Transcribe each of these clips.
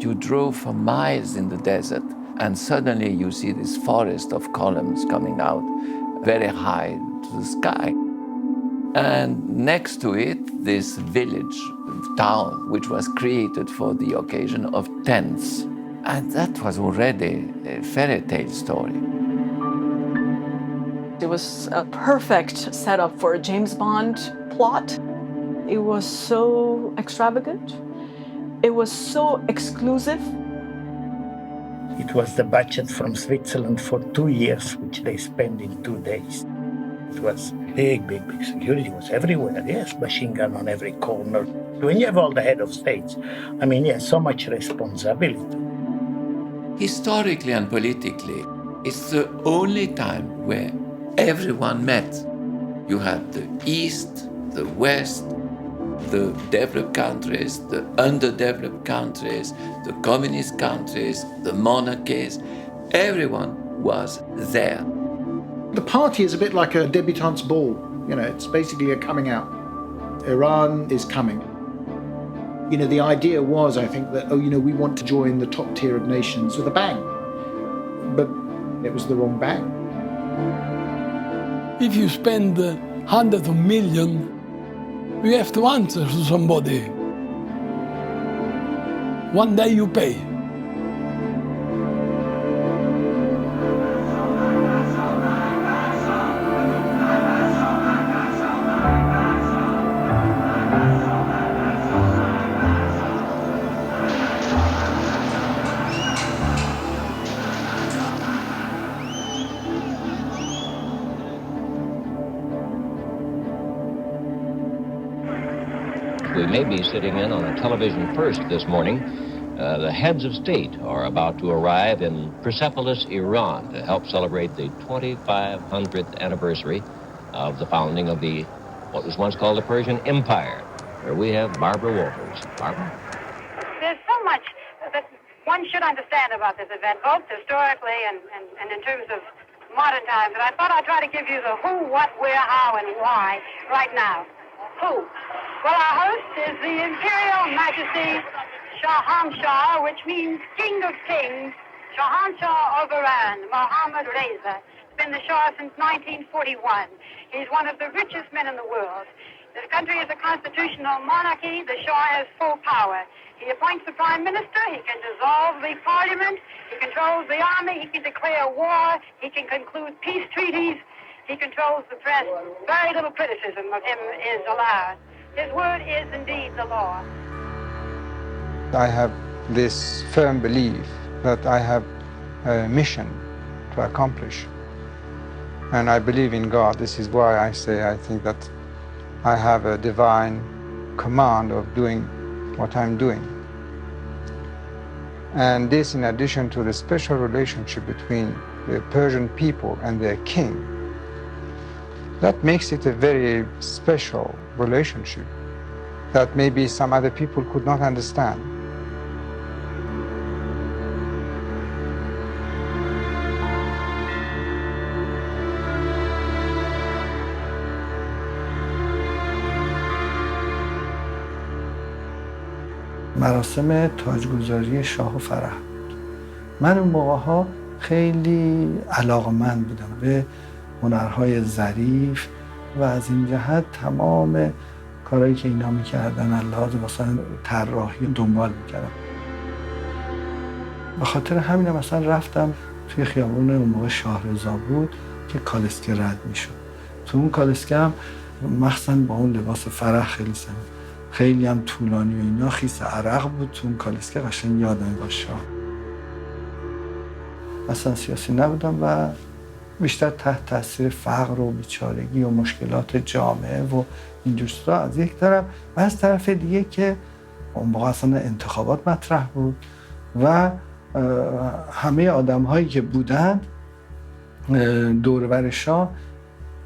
You drove for miles in the desert, and suddenly you see this forest of columns coming out very high to the sky. And next to it, this village, town, which was created for the occasion of tents. And that was already a fairy tale story. It was a perfect setup for a James Bond plot. It was so extravagant. It was so exclusive. It was the budget from Switzerland for 2 years, which they spent in 2 days. It was big, big, big security. It was everywhere, yes, machine gun on every corner. When you have all the head of states, I mean, yes, so much responsibility. Historically and politically, it's the only time where everyone met. You had the East, the West, the developed countries, the underdeveloped countries, the communist countries, the monarchies. Everyone was there. The party is a bit like a debutante's ball. You know, it's basically a coming out. Iran is coming. You know, the idea was, I think, that, we want to join the top tier of nations with a bang. But it was the wrong bang. If you spend hundreds of millions, you have to answer to somebody. One day you pay. We may be sitting in on a television first this morning. The heads of state are about to arrive in Persepolis, Iran, to help celebrate the 2500th anniversary of the founding of what was once called the Persian Empire, where we have Barbara Walters. Barbara? There's so much that one should understand about this event, both historically and in terms of modern times, and I thought I'd try to give you the who, what, where, how, and why right now. Who? Well, our host is the Imperial Majesty Shah, which means King of Kings, Shah of Iran, Mohammad Reza. He's been the Shah since 1941. He's one of the richest men in the world. This country is a constitutional monarchy. The Shah has full power. He appoints the Prime Minister. He can dissolve the Parliament. He controls the army. He can declare war. He can conclude peace treaties. He controls the press. Very little criticism of him is allowed. His word is indeed the law. I have this firm belief that I have a mission to accomplish. And I believe in God. This is why I say I think that I have a divine command of doing what I'm doing. And this, in addition to the special relationship between the Persian people and their king, that makes it a very special relationship that maybe some other people could not understand. مراسم تاجگذاری شاه و فرح بود. من اون موقع‌ها خیلی علاقه‌مند بودم به هنرهای ظریف و از این جهت تمام کارهایی که اینا میکردن لحاظ مثلا طراحی دنبال میکردم. به خاطر همین مثلا رفتم توی خیابون اون موقع شاهرضا بود که کالسکه رد میشد. تو اون کالسکه هم مخصوصا با اون لباس فرح خیلی هم طولانی و اینا خیس عرق بود. تو اون کالسکه قشنگ یادم با شاه. اصلا سیاسی نبودم و بیشتر تحت تاثیر فقر و بیچارگی و مشکلات جامعه و اینجور چیزا از یک طرف و از طرف دیگه که اون موقع اصلا انتخابات مطرح بود و همه آدم‌هایی که بودن دور و بر شاه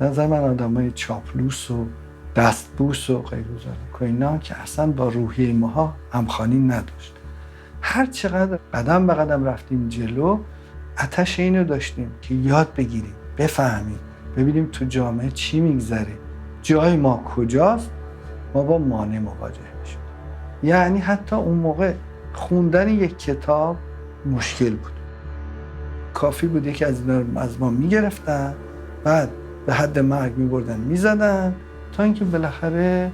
نظر من آدم‌های چاپلوس و دستبوس و غیر و اینا که اصلا با روحیه ماها همخوانی نداشت. هر چقدر قدم به قدم رفتیم جلو آتش اینو داشتیم که یاد بگیریم، بفهمیم، ببینیم تو جامعه چی میگذره، جای ما کجاست، ما با مانع مواجه میشیم. یعنی حتی اون موقع خوندن یک کتاب مشکل بود. کافی بود یکی از اینا رو از ما میگرفتن، بعد به حد مرگ میبردن میزدن تا اینکه بالاخره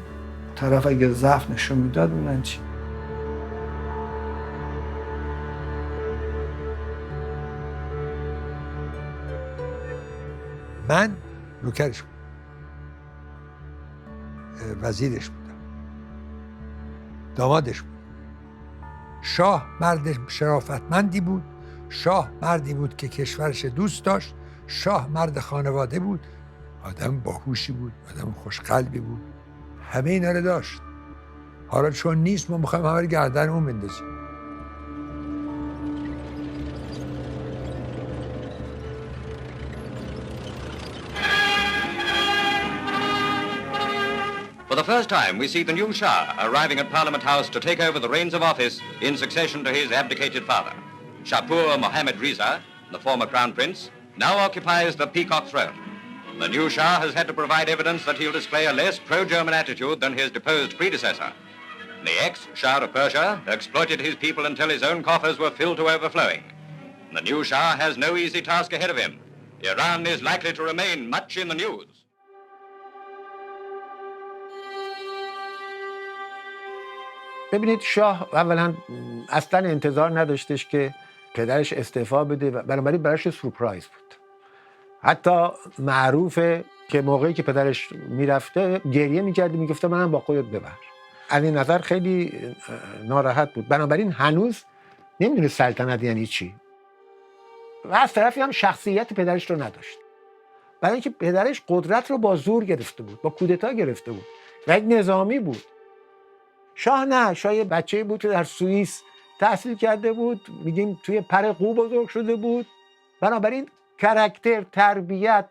طرف اگر ضعف نشون میداد اونن چی. من نوکرش بودم، وزیرش بودم، دامادش بودم. شاه مرد شرافتمندی بود، شاه مردی بود که کشورش دوست داشت، شاه مرد خانواده بود، آدم باهوشی بود، آدم خوشقلبی بود، همه اینا رو داشت. حالا چون نیست ما میخوایم همه رو گردن اون بندازیم. For the first time, we see the new Shah arriving at Parliament House to take over the reins of office in succession to his abdicated father. Shapur Mohammad Riza, the former crown prince, now occupies the peacock throne. The new Shah has had to provide evidence that he'll display a less pro-German attitude than his deposed predecessor. The ex-Shah of Persia exploited his people until his own coffers were filled to overflowing. The new Shah has no easy task ahead of him. Iran is likely to remain much in the news. ببینید شاه اولا اصلا انتظار نداشتش که پدرش استعفا بده و بنابراین براش سورپرایز بود. حتی معروفه که موقعی که پدرش میرفته گریه میکرده، میگفته منم با خودت ببر. از این نظر خیلی ناراحت بود. بنابراین هنوز نمیدونه سلطنت یعنی چی. و از طرفی هم شخصیت پدرش رو نداشت. برای اینکه پدرش قدرت رو با زور گرفته بود، با کودتا گرفته بود و یک نظامی بود. شاه نه، شاه یه بچه‌ای بود که در سوئیس تحصیل کرده بود، میگیم توی پر قو بزرگ شده بود. بنابراین کاراکتر، تربیت،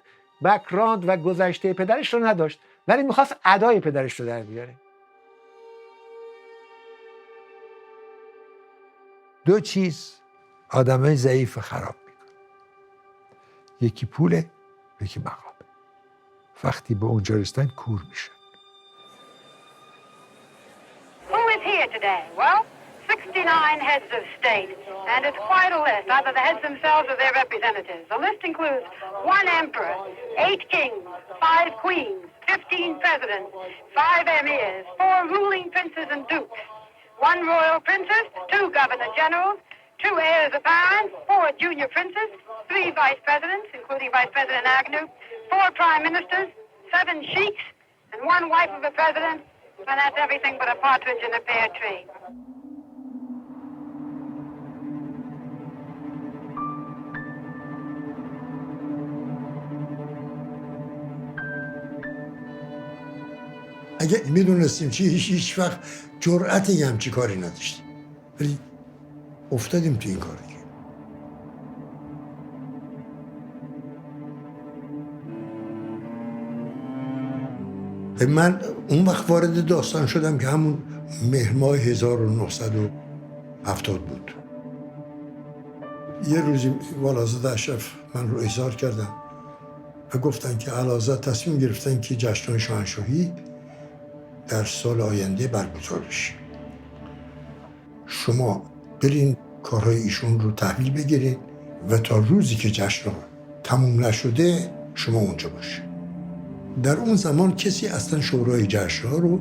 بک‌گراند و گذشته پدرش رو نداشت، ولی میخواست ادای پدرش رو در بیاره. دو چیز آدمای ضعیف خراب میکنه، یکی پوله، یکی مقامه. وقتی به اونجا رسیدن کور میشن. Who is here today? Well, 69 heads of state, and it's quite a list, either the heads themselves or their representatives. The list includes 1 emperor, 8 kings, 5 queens, 15 presidents, 5 emirs, 4 ruling princes and dukes, 1 royal princess, 2 governor generals, 2 heirs apparent, 4 junior princes, 3 vice presidents, including Vice President Agnew, 4 prime ministers, 7 sheiks, and 1 wife of a president, and that's everything but a partridge in a pear tree. اگه میدونستیم چی هیچ وقت جرأت یه همچی کاری نداشتیم، ولی افتادیم تو این کار دیگه. من اون وقت وارد داستان شدم که همون مهر ماه 1970 بود. یه روزی والازاده اشرف من رو احضار کردن و گفتن که اعلیحضرت تصمیم گرفتن که جشن شاهنشاهی در سال آینده برگزار بشه. شما برین کارهای ایشون رو تحویل بگیرین و تا روزی که جشن تموم نشده شما اونجا باشین. در اون زمان کسی اصلا شورای جشن‌ها رو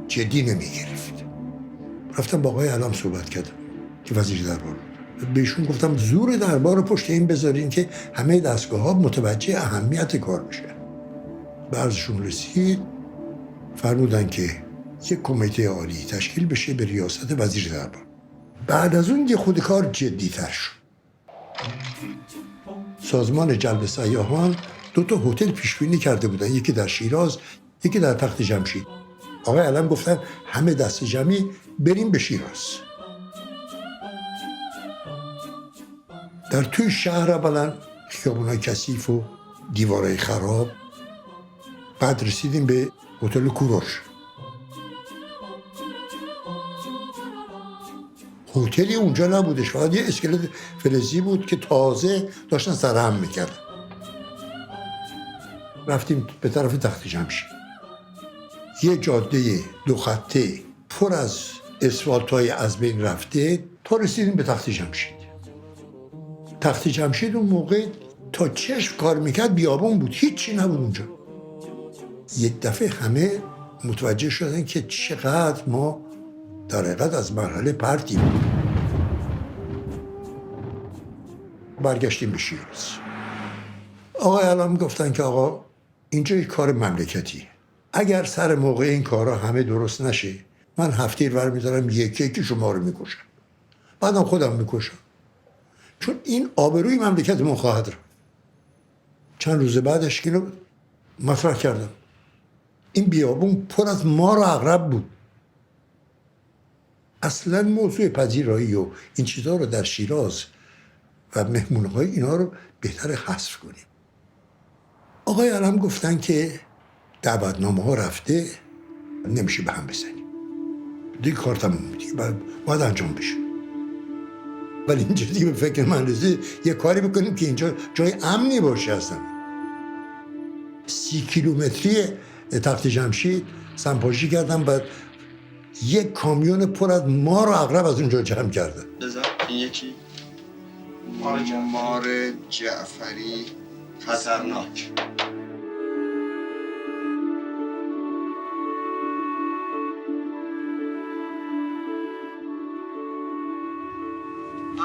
جدی نمی‌گرفت. رفتم با آقای علم صحبت کردم که وزیر دربار بود. بهشون گفتم زور دربار رو پشت این بذارین که همه دستگاه‌ها متوجه اهمیت کار بشن. به عرضشون رسید، فرمودن که یک کمیته عالی تشکیل بشه به ریاست وزیر دربار. بعد از اون یه خود کار جدی‌تر شد. سازمان جلب سیاحان 2 هتل پیشبینی کرده بودن، یکی در شیراز، یکی در تخت جمشید. آقای علم گفتن همه دست جمعی بریم به شیراز. در توی شهر اولا خیابونای کثیف و دیوارای خراب. بعد رسیدیم به هتل کوروش. هتلی اونجا نبودش، فقط یه اسکلت فلزی بود که تازه داشتن سرهم میکردن. رفتیم به طرف تخت جمشید. یه جاده 2 خطه پر از اسفالت‌های از بین رفته تا رسیدیم به تخت جمشید. تخت جمشید اون موقع تا چشم کار میکرد بیابان بود، هیچی نبود اونجا. یک دفعه همه متوجه شدن که چقدر ما در حقیقت از مرحله پرتیم. برگشتیم به شیراز. آقای علام گفتن که آقا اینجا یک کار مملکتی، اگر سر موقع این کارها همه درست نشه من هفتیر برمیدارم یکی یکی شما رو میکشم، بعدم خودم میکشم، چون این آبروی مملکت ما خواهد رفت. چند روز بعدش اینو مطرح کردم. این بیابون پر از مار و عقرب بود. اصلا موضوع پذیرایی و این چیزها رو در شیراز و مهمونهای اینا رو بهتر حذف کنیم. آقای علم گفتن که دعوتنامه ها رفته، نمیشه به هم بزنیم، دیگه کار تموم دیگه باید انجام بشه. ولی اینجا دیگه به فکر من رسید یه کاری بکنیم که اینجا جای امنی باشه. اصلا 30 کیلومتری تخت جمشید سنپاشی کردم، بعد یک کامیون پر از مار و عقرب از اونجا جمع کردن. بذار این یکی مار جعفری خطرناک.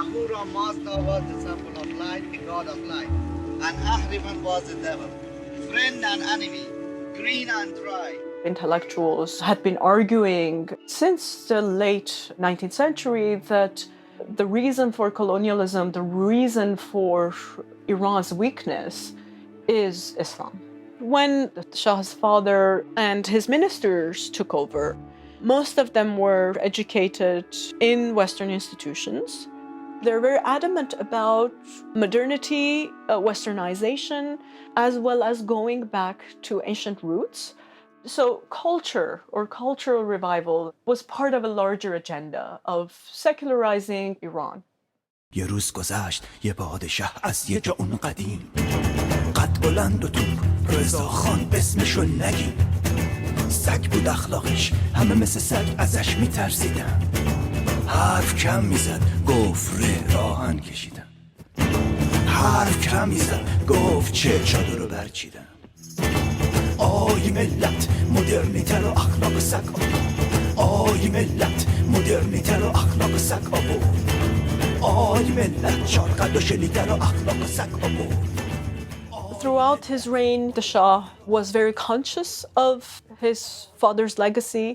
Ahura Mazda was the symbol of light, the god of light, and Ahriman was the devil, friend and enemy, green and dry. Intellectuals had been arguing since the late 19th century that the reason for colonialism, the reason for Iran's weakness is Islam. When the Shah's father and his ministers took over, most of them were educated in Western institutions. They're very adamant about modernity, westernization, as well as going back to ancient roots. So culture or cultural revival was part of a larger agenda of secularizing Iran. یه روز گذشت یه پادشاه از یه جا اون قدیم، قد بلند و توپ رضا خان اسمشو نگیم. سگ بود اخلاقش، همه مثل سگ ازش میترسیدن. حرف کم میزد گفت راهن کشیدم، حرف کم میزد گفت چه چادر رو برچیدم. آی ملت مدرنیته رو اخلاق سگ آی ملت مدرنیته رو اخلاق سگ آی ملت چارقد و شلیته رو اخلاق سگ Throughout his reign, the Shah was very conscious of his father's legacy,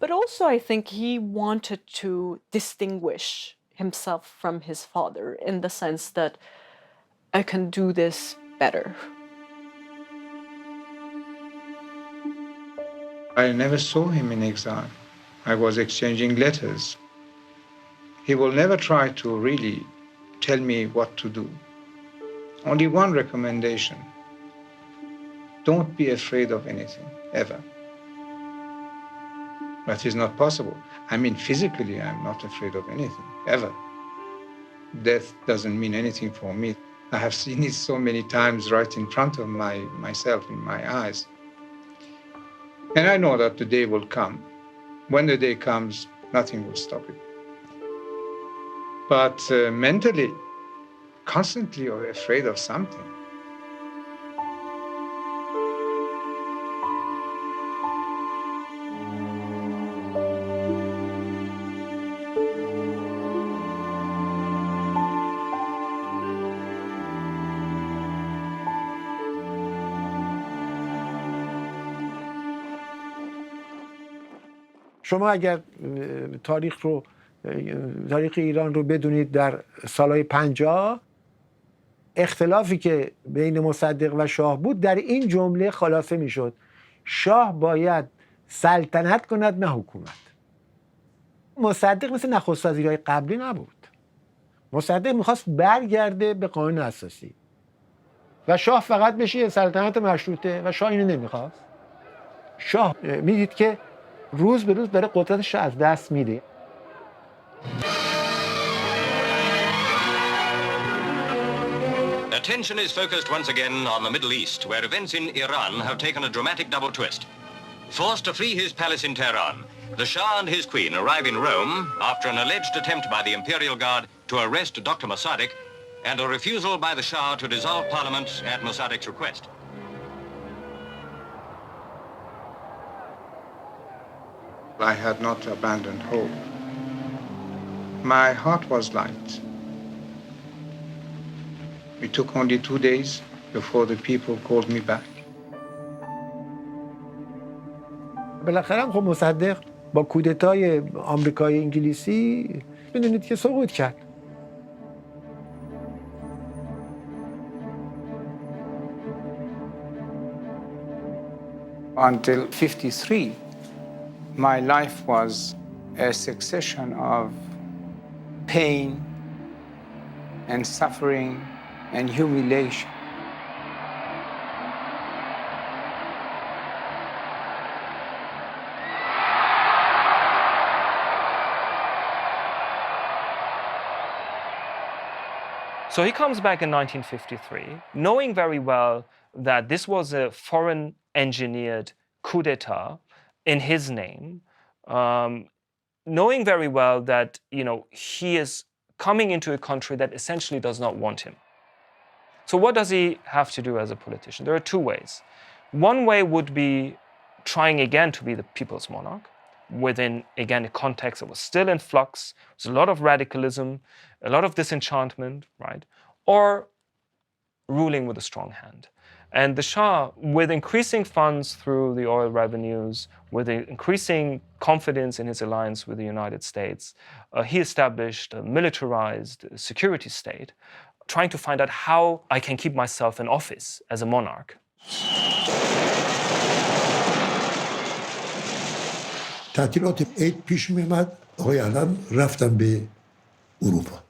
but also I think he wanted to distinguish himself from his father in the sense that I can do this better. I never saw him in exile. I was exchanging letters. He will never try to really tell me what to do. Only one recommendation: don't be afraid of anything, ever. That is not possible. I mean, physically, I'm not afraid of anything, ever. Death doesn't mean anything for me. I have seen it so many times right in front of myself, in my eyes. And I know that the day will come. When the day comes, nothing will stop it. But mentally, constantly you're afraid of something. شما اگر تاریخ ایران رو بدونید، در سالهای 50 اختلافی که بین مصدق و شاه بود در این جمله خلاصه میشد: شاه باید سلطنت کند نه حکومت. مصدق مثل نخست وزیرهای قبلی نبود. مصدق میخواست برگرده به قانون اساسی و شاه فقط بشه سلطنت مشروطه و شاه اینو نمیخواست. شاه میدید که روز به روز داره قدرتش رو از دست میده. Attention is focused once again on the Middle East, where events in Iran have taken a dramatic double twist. Forced to flee his palace in Tehran, The Shah and his queen arrive in Rome after an alleged attempt by the Imperial Guard to arrest Dr. Mossadegh and a refusal by the Shah to dissolve Parliament at Mossadegh's request. I had not abandoned hope. My heart was light. It took only 2 days before the people called me back. بالاخره خب مصدق با کودتای آمریکای انگلیسی میدونید که سقوط کرد. Until 53, my life was a succession of pain and suffering and humiliation. So he comes back in 1953, knowing very well that this was a foreign-engineered coup d'etat in his name, knowing very well that, he is coming into a country that essentially does not want him. So what does he have to do as a politician? There are two ways. One way would be trying again to be the people's monarch within, again, a context that was still in flux. There's a lot of radicalism, a lot of disenchantment, right? Or ruling with a strong hand. And the Shah, with increasing funds through the oil revenues, with increasing confidence in his alliance with the United States, he established a militarized security state, trying to find out how I can keep myself in office as a monarch. تعطیلات عید پیش می‌آمد، آقای علم رفتن به اروپا.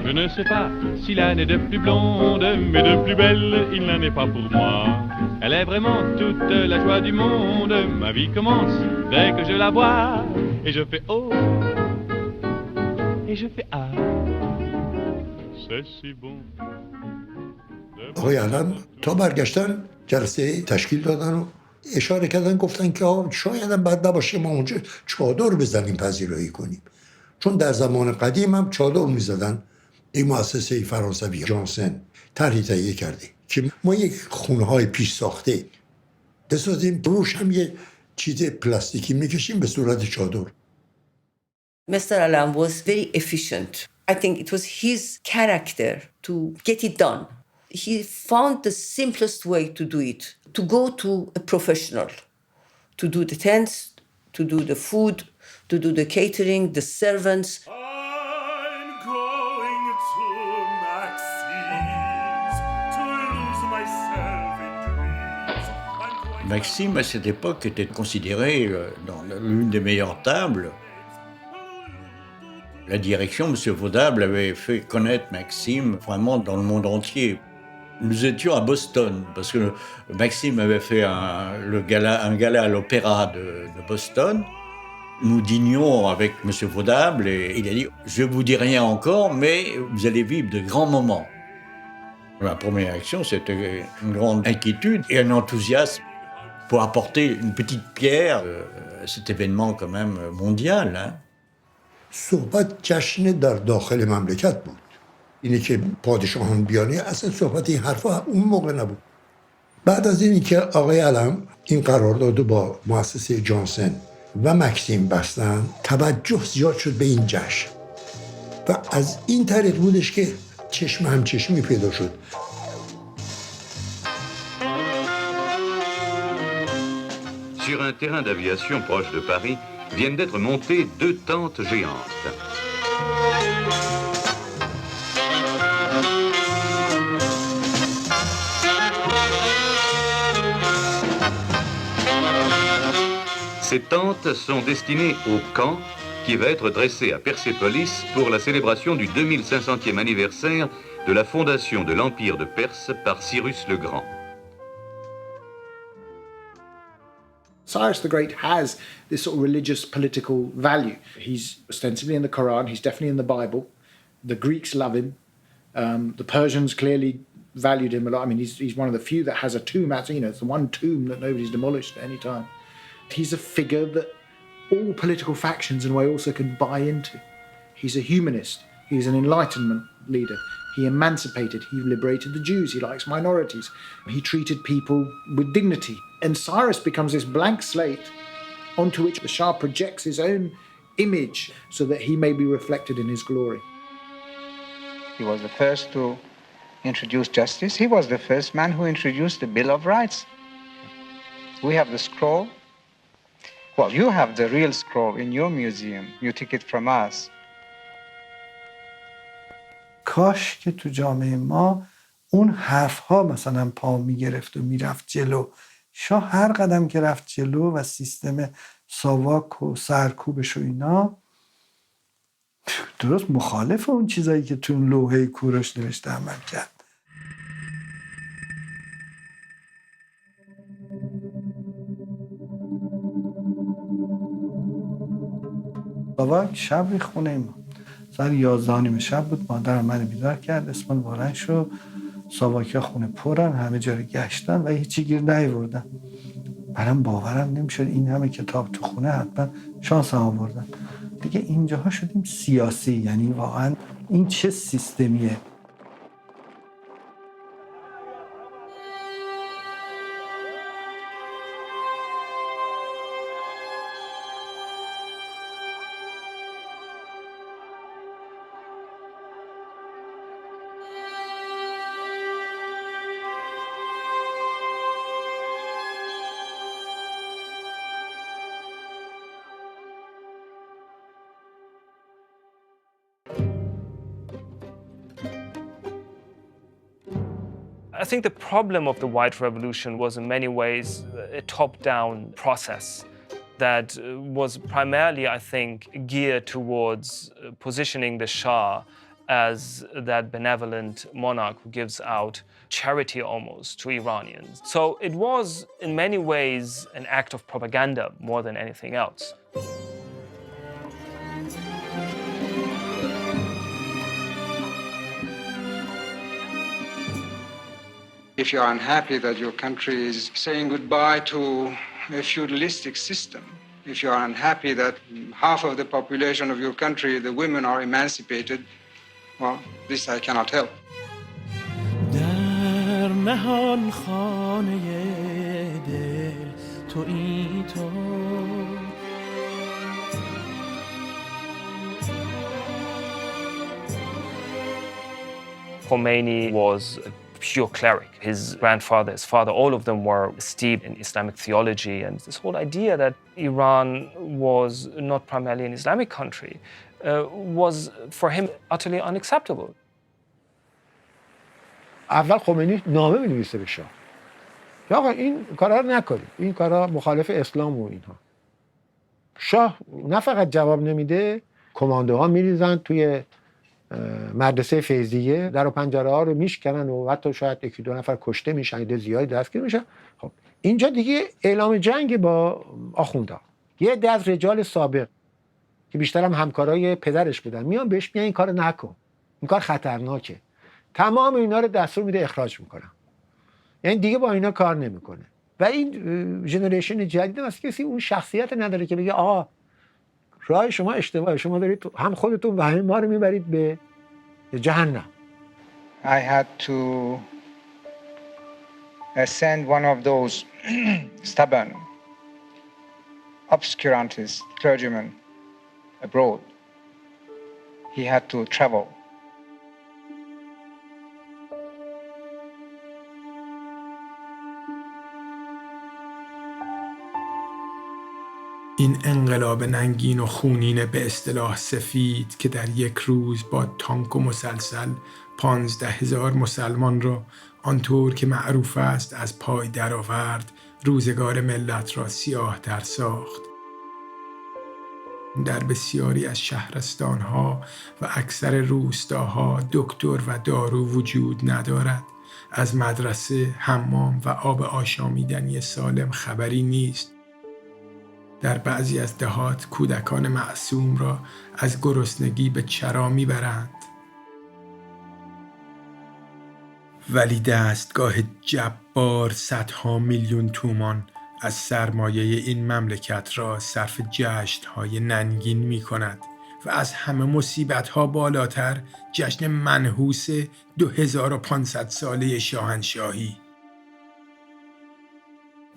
Je ne sais pas si l'âne est de plus blonde, mais de plus belle, il n'en est pas pour moi. Elle est vraiment toute la joie du monde. Ma vie commence dès que je la vois. Et je fais oh, et je fais ah. C'est si bon. آقای علم تا برگشتن جلسه تشکیل دادن و اشاره کردن، گفتن که شاید هم بد نباشه ما اونجا چادر بزنیم پذیرایی کنیم، چون در زمان قدیم هم چادر میزدن. این مؤسسه فرانسوی جانسن طرحی تهیه کرده که ما یک خونه های پیش ساخته بسازیم، روش هم یه چیز پلاستیکی میکشیم به صورت چادر. Mr. Alam was very efficient. I think it was his character to get it done. He found the simplest way to do it, to go to a professional, to do the tents, to do the food, to do the catering, the servants. I'm going to Maxim's to lose myself in dreams. Maxim, à cette époque, était considéré dans l'une des meilleures tables. La direction, M. Vaudable, avait fait connaître Maxim vraiment dans le monde entier. Nous étions à Boston, parce que Maxim avait fait un gala à l'opéra de Boston. Nous dînions avec M. Vaudable et il a dit « Je ne vous dis rien encore, mais vous allez vivre de grands moments ». Ma première réaction, c'était une grande inquiétude et un enthousiasme pour apporter une petite pierre à cet événement quand même mondial. Hein. صحبت جشن در داخل مملکت بود. اینی که پادشاهان بیانه اصلا صحبت این حرفا اون موقع نبود. بعد از اینی که آقای علم این قرارداد با مؤسسه جانسن و مکسیم بستن، توجه زیاد شد به این جشن و از این طریق بودش که چشم همچشمی پیدا شد. Sur un terrain d'aviation proche de Paris, viennent d'être montées 2 tentes géantes. Ces tentes sont destinées au camp qui va être dressé à Persépolis pour la célébration du 2500e anniversaire de la fondation de l'Empire de Perse par Cyrus le Grand. Cyrus the Great has this sort of religious political value. He's ostensibly in the Quran, he's definitely in the Bible. The Greeks love him. The Persians clearly valued him a lot. I mean, he's one of the few that has a tomb. It's the one tomb that nobody's demolished at any time. He's a figure that all political factions in a way also can buy into. He's a humanist. He's an Enlightenment leader. He emancipated. He liberated the Jews. He likes minorities. He treated people with dignity. And Cyrus becomes this blank slate onto which the Shah projects his own image so that he may be reflected in his glory. He was the first to introduce justice. He was the first man who introduced the Bill of Rights. We have the scroll. Well, you have the real scroll in your museum. You took it from us. کاش که تو جامعه ما اون حرفها مثلا پا میگرفت و میرفت جلو. شاه هر قدم که رفت جلو و سیستم ساواک و سرکوبش و اینا درست مخالف اون چیزایی که تو اون لوحه کوروش نوشته عمل کرد. ساواک شب ری خونه ما ساعت 11 شب بود. مادرم من بیدار کرد، اسمان بلند شد، ساواکیا خونه پرن، همه جا رو گشتن و هیچی گیر نیاوردن. برام باورم نمیشد این همه کتاب تو خونه، حتما شانس آوردن. دیگه اینجاها شدیم سیاسی، یعنی واقعا این چه سیستمیه. I think the problem of the White Revolution was in many ways a top-down process that was primarily, I think, geared towards positioning the Shah as that benevolent monarch who gives out charity almost to Iranians. So it was in many ways an act of propaganda more than anything else. If you are unhappy that your country is saying goodbye to a feudalistic system, if you are unhappy that half of the population of your country, the women, are emancipated, well, this I cannot help. در نهان خانه دل تویی تو Khomeini was a pure cleric. His grandfather, his father, all of them were steeped in Islamic theology, and this whole idea that Iran was not primarily an Islamic country was for him utterly unacceptable. اول خمینی نامه می‌نویسه به شاه که آقا این کارا رو نکنید، این کارا مخالف اسلام و اینها. شاه نه فقط جواب نمیده، کماندوها میریزن توی مدرسه فیضیه، در و پنجره ها رو میشکنن و حتی شاید یکی دو نفر کشته میشن، عده زیادی دستگیر میشن. خب اینجا دیگه اعلام جنگ با آخوندا. یه عده از رجال سابق که بیشتر هم همکارای پدرش بودن میان بهش میگن این کارو نکن، این کار خطرناکه. تمام اینا رو دستور میده اخراج میکنن، یعنی دیگه با اینا کار نمیکنه. و این ژنریشن جدید است کسی اون شخصیت نداره که بگه آقا راه شما اشتباهه، شما دارید هم خودتون و هم ما رو میبرید به جهنم. I had to send one of those stubborn obscurantist clergymen abroad. He had to travel. این انقلاب ننگین و خونین به اصطلاح سفید که در یک روز با تانک و مسلسل 15,000 مسلمان را آنطور که معروف است از پای درآورد، روزگار ملت را سیاه تر ساخت. در بسیاری از شهرستانها و اکثر روستاها دکتر و دارو وجود ندارد. از مدرسه، حمام و آب آشامیدنی سالم خبری نیست. در بعضی از دهات کودکان معصوم را از گرسنگی به چرا میبرند. ولی دستگاه جبار صدها میلیون تومان از سرمایه این مملکت را صرف جشن‌های ننگین می کند و از همه مصیبت‌ها بالاتر جشن منحوس 2500 ساله شاهنشاهی.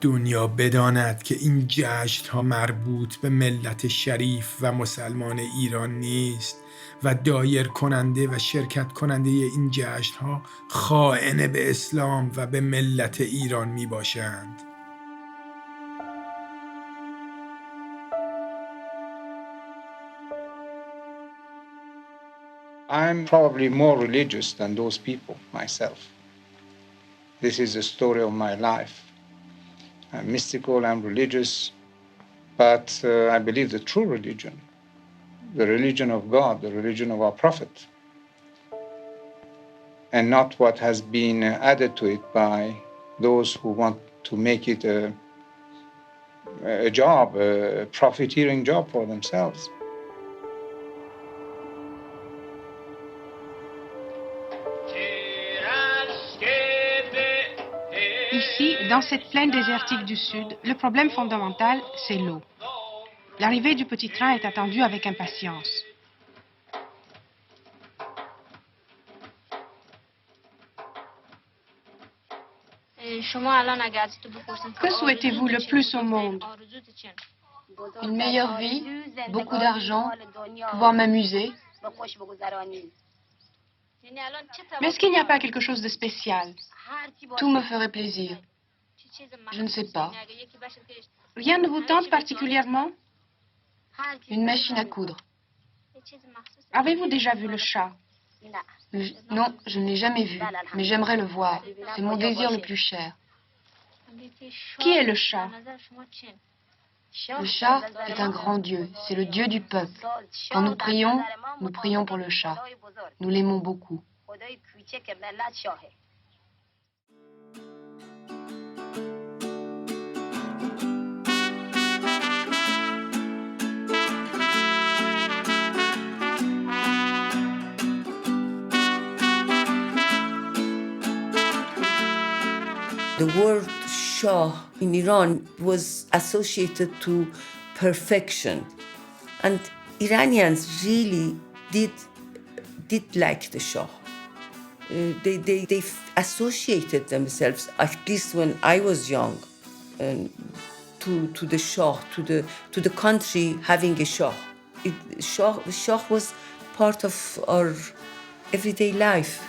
دنیا بداند که این جشن‌ها مربوط به ملت شریف و مسلمان ایران نیست و دایر کننده و شرکت کننده این جشن‌ها خائن به اسلام و به ملت ایران می باشند. I'm probably more religious than those people myself. This is the story of my life. I'm mystical, I'm religious, but I believe the true religion, the religion of God, the religion of our Prophet, and not what has been added to it by those who want to make it a job, a profiteering job for themselves. Ici, dans cette plaine désertique du Sud, le problème fondamental, c'est l'eau. L'arrivée du petit train est attendue avec impatience. Que souhaitez-vous le plus au monde? Une meilleure vie, beaucoup d'argent, pouvoir m'amuser. Mais est-ce qu'il n'y a pas quelque chose de spécial? Tout me ferait plaisir. Je ne sais pas. Rien ne vous tente particulièrement? Une machine à coudre. Avez-vous déjà vu le chat? Non, je ne l'ai jamais vu, mais j'aimerais le voir. C'est mon désir le plus cher. Qui est le chat? Le chat est un grand dieu, c'est le dieu du peuple. Quand nous prions pour le chat. Nous l'aimons beaucoup. The word Shah in Iran was associated to perfection. And Iranians really did like the Shah. They associated themselves, at least when I was young, to the Shah, to the country having a Shah. Shah was part of our everyday life.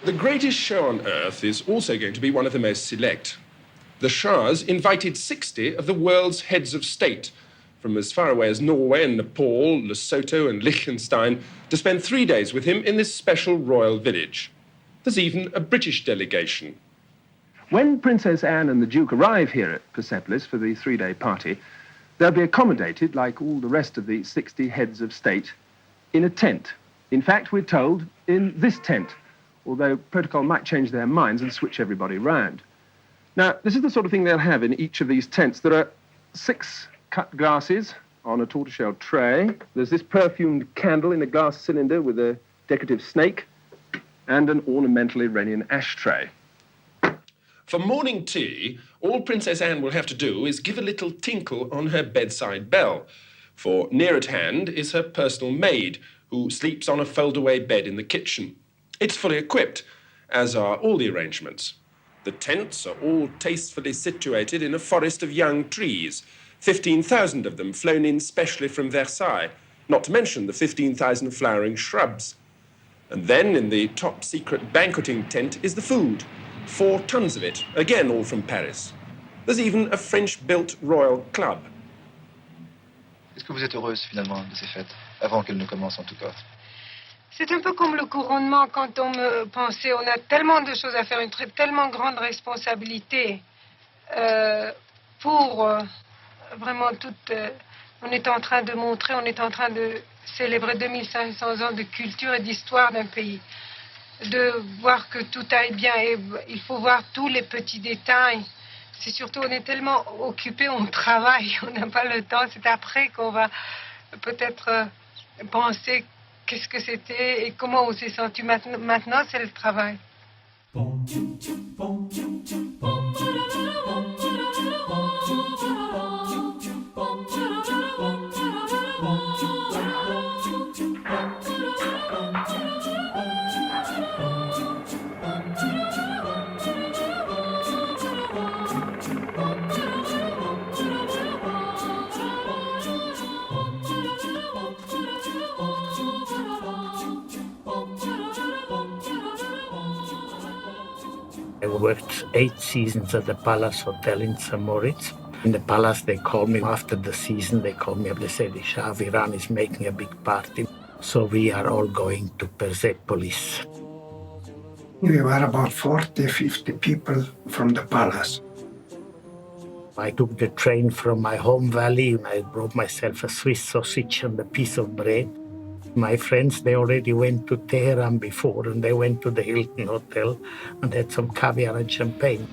The greatest show on earth is also going to be one of the most select. The Shahs invited 60 of the world's heads of state from as far away as Norway and Nepal, Lesotho and Liechtenstein to spend 3 days with him in this special royal village. There's even a British delegation. When Princess Anne and the Duke arrive here at Persepolis for the 3-day party, they'll be accommodated, like all the rest of the 60 heads of state, in a tent. In fact, we're told, in this tent, although protocol might change their minds and switch everybody round. Now, this is the sort of thing they'll have in each of these tents. There are 6 cut glasses on a tortoiseshell tray. There's this perfumed candle in a glass cylinder with a decorative snake and an ornamental Iranian ashtray. For morning tea, all Princess Anne will have to do is give a little tinkle on her bedside bell, for near at hand is her personal maid, who sleeps on a fold-away bed in the kitchen. It's fully equipped, as are all the arrangements. The tents are all tastefully situated in a forest of young trees, 15,000 of them flown in specially from Versailles, not to mention the 15,000 flowering shrubs. And then in the top-secret banqueting tent is the food, 4 tons of it, again all from Paris. There's even a French-built royal club. Est-ce que vous êtes heureuse finalement de ces fêtes, avant qu'elles ne commencent en tout cas? C'est un peu comme le couronnement quand on me pensait, on a tellement de choses à faire, une tellement grande responsabilité pour vraiment toute... on est en train de montrer, on est en train de célébrer 2500 ans de culture et d'histoire d'un pays. De voir que tout aille bien et il faut voir tous les petits détails. C'est surtout, on est tellement occupé, on travaille, on n'a pas le temps. C'est après qu'on va peut-être penser qu'est-ce que c'était et comment on s'est senti. Maintenant, c'est le travail. I worked 8 seasons at the Palace Hotel in St. Moritz. In the palace, they called me after the season. They called me up. They said, the Shah of Iran is making a big party. So we are all going to Persepolis. We were about 40, 50 people from the palace. I took the train from my home valley and I brought myself a Swiss sausage and a piece of bread. My friends, they already went to Tehran before and they went to the Hilton Hotel and had some caviar and champagne.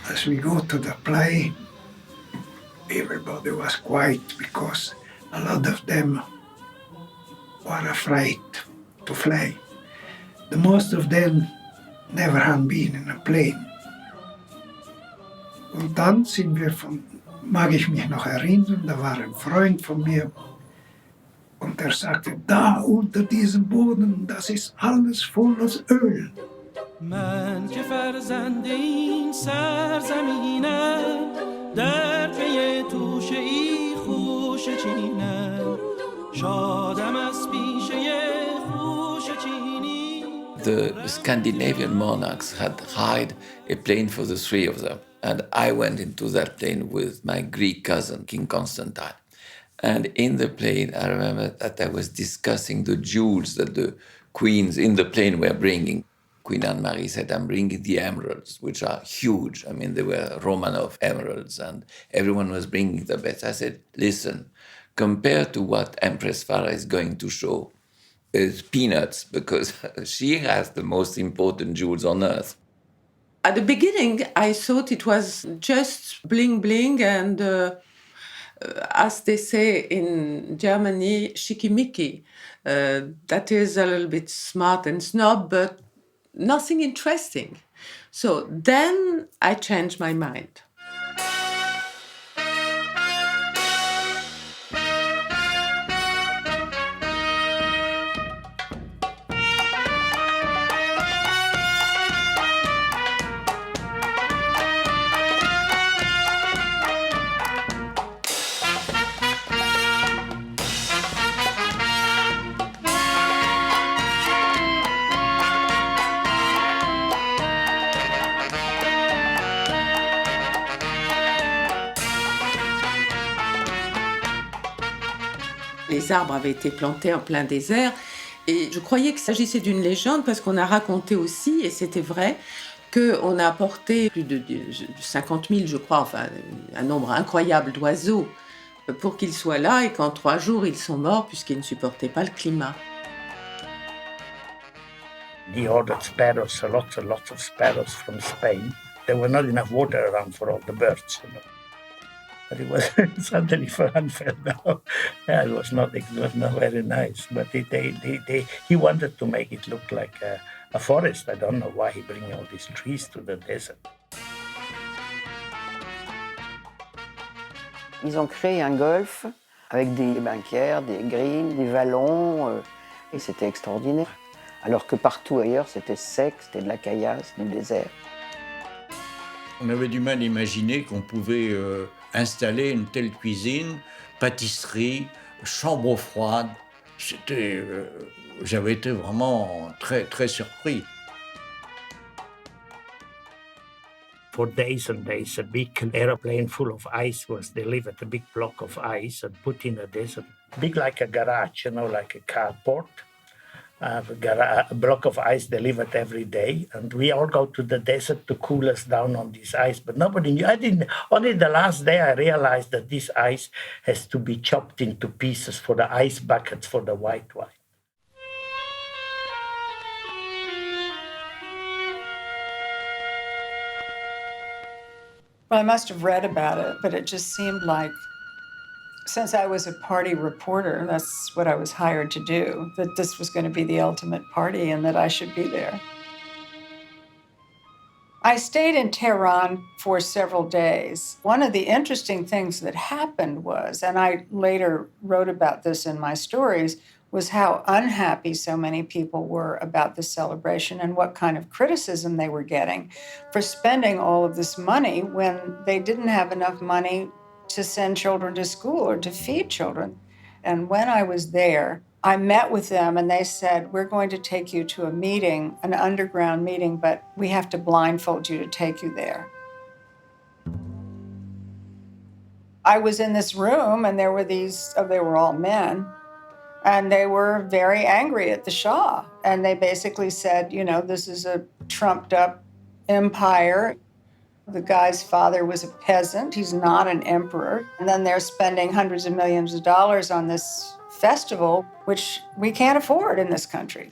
As we go to the play, everybody was quiet because a lot of them were afraid to fly. The most of them never had been in a plane. Und dann sind wir mag ich mich noch erinnern, da war ein Freund von mir und er sagte, da unter diesem Boden, das ist alles voller Öl. من که فرزند این سرزمینم در پی توشه ای خوش چینم شادم از پیشه خوش چینی. The Scandinavian monarchs had hired a plane for the three of them. And I went into that plane with my Greek cousin, King Constantine. And in the plane, I remember that I was discussing the jewels that the queens in the plane were bringing. Queen Anne-Marie said, I'm bringing the emeralds, which are huge. I mean, they were Romanov emeralds, and everyone was bringing the best. I said, listen, compared to what Empress Farah is going to show, it's peanuts, because she has the most important jewels on earth. At the beginning, I thought it was just bling bling and, as they say in Germany, schickimicki. That is a little bit smart and snob, but nothing interesting. So then I changed my mind. Les arbres avaient été plantés en plein désert et je croyais qu'il s'agissait d'une légende parce qu'on a raconté aussi, et c'était vrai, qu'on a apporté plus de 50 000, je crois, enfin un nombre incroyable d'oiseaux pour qu'ils soient là et qu'en 3 jours ils sont morts puisqu'ils ne supportaient pas le climat. He ordered sparrows, lots and lots of sparrows from Spain. There was not enough water around for all the birds, you know. But it was suddenly fun fell down. Yeah, it was not very nice. But he wanted to make it look like a forest. I don't know why he bring all these trees to the desert. Ils ont créé un golf avec des banquières, des greens, des vallons, et c'était extraordinaire. Alors que partout ailleurs, c'était sec, c'était de la caillasse, du désert. On avait du mal à imaginer qu'on pouvait installer une telle cuisine, pâtisserie, chambre froide. J'avais été vraiment très, très surpris. For days and days, a big airplane full of ice was delivered, a big block of ice and put in a desert, big like a garage, you know, like a carport. A block of ice delivered every day, and we all go to the desert to cool us down on this ice. But nobody knew. Only the last day I realized that this ice has to be chopped into pieces for the ice buckets for the white wine. Well, I must have read about it, but it just seemed like, since I was a party reporter, that's what I was hired to do, that this was going to be the ultimate party and that I should be there. I stayed in Tehran for several days. One of the interesting things that happened was, and I later wrote about this in my stories, was how unhappy so many people were about the celebration and what kind of criticism they were getting for spending all of this money when they didn't have enough money to send children to school or to feed children. And when I was there, I met with them and they said, we're going to take you to a meeting, an underground meeting, but we have to blindfold you to take you there. I was in this room and there were they were all men, and they were very angry at the Shah. And they basically said, you know, this is a trumped up empire. The guy's father was a peasant. He's not an emperor. And then they're spending hundreds of millions of dollars on this festival, which we can't afford in this country.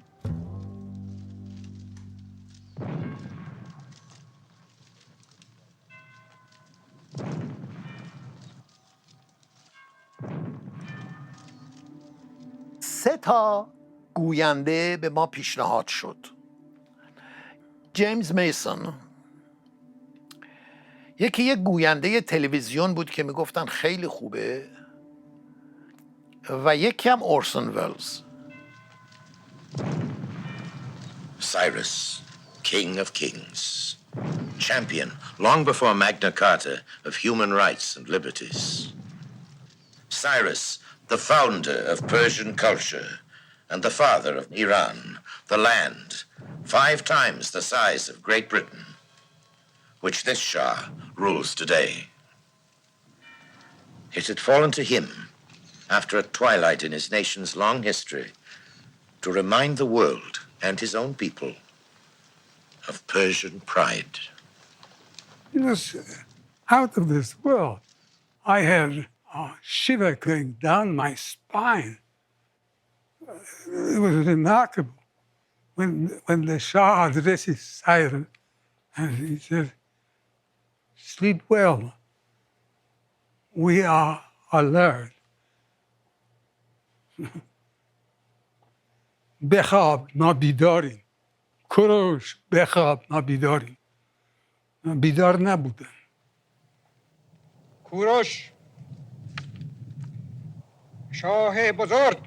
سه تا گوینده به ما پیشنهاد شد. جیمز میسون، یکی یک گوینده تلویزیون بود که میگفتن خیلی خوبه، و یکی هم اورسون ولز. Cyrus, king of kings, champion long before Magna Carta of human rights and liberties. Cyrus, the founder of Persian culture and the father of Iran, the land 5 times the size of Great Britain, which this Shah rules today. It had fallen to him, after a twilight in his nation's long history, to remind the world and his own people of Persian pride. It was out of this world. I had a shiver going down my spine. It was remarkable when the Shah addressed his siren and he said, "Sleep well. We are alert. بخواب ما بیداریم. کوروش بخواب ما بیداریم." بیدار نبودن. کوروش شاه بزرگ.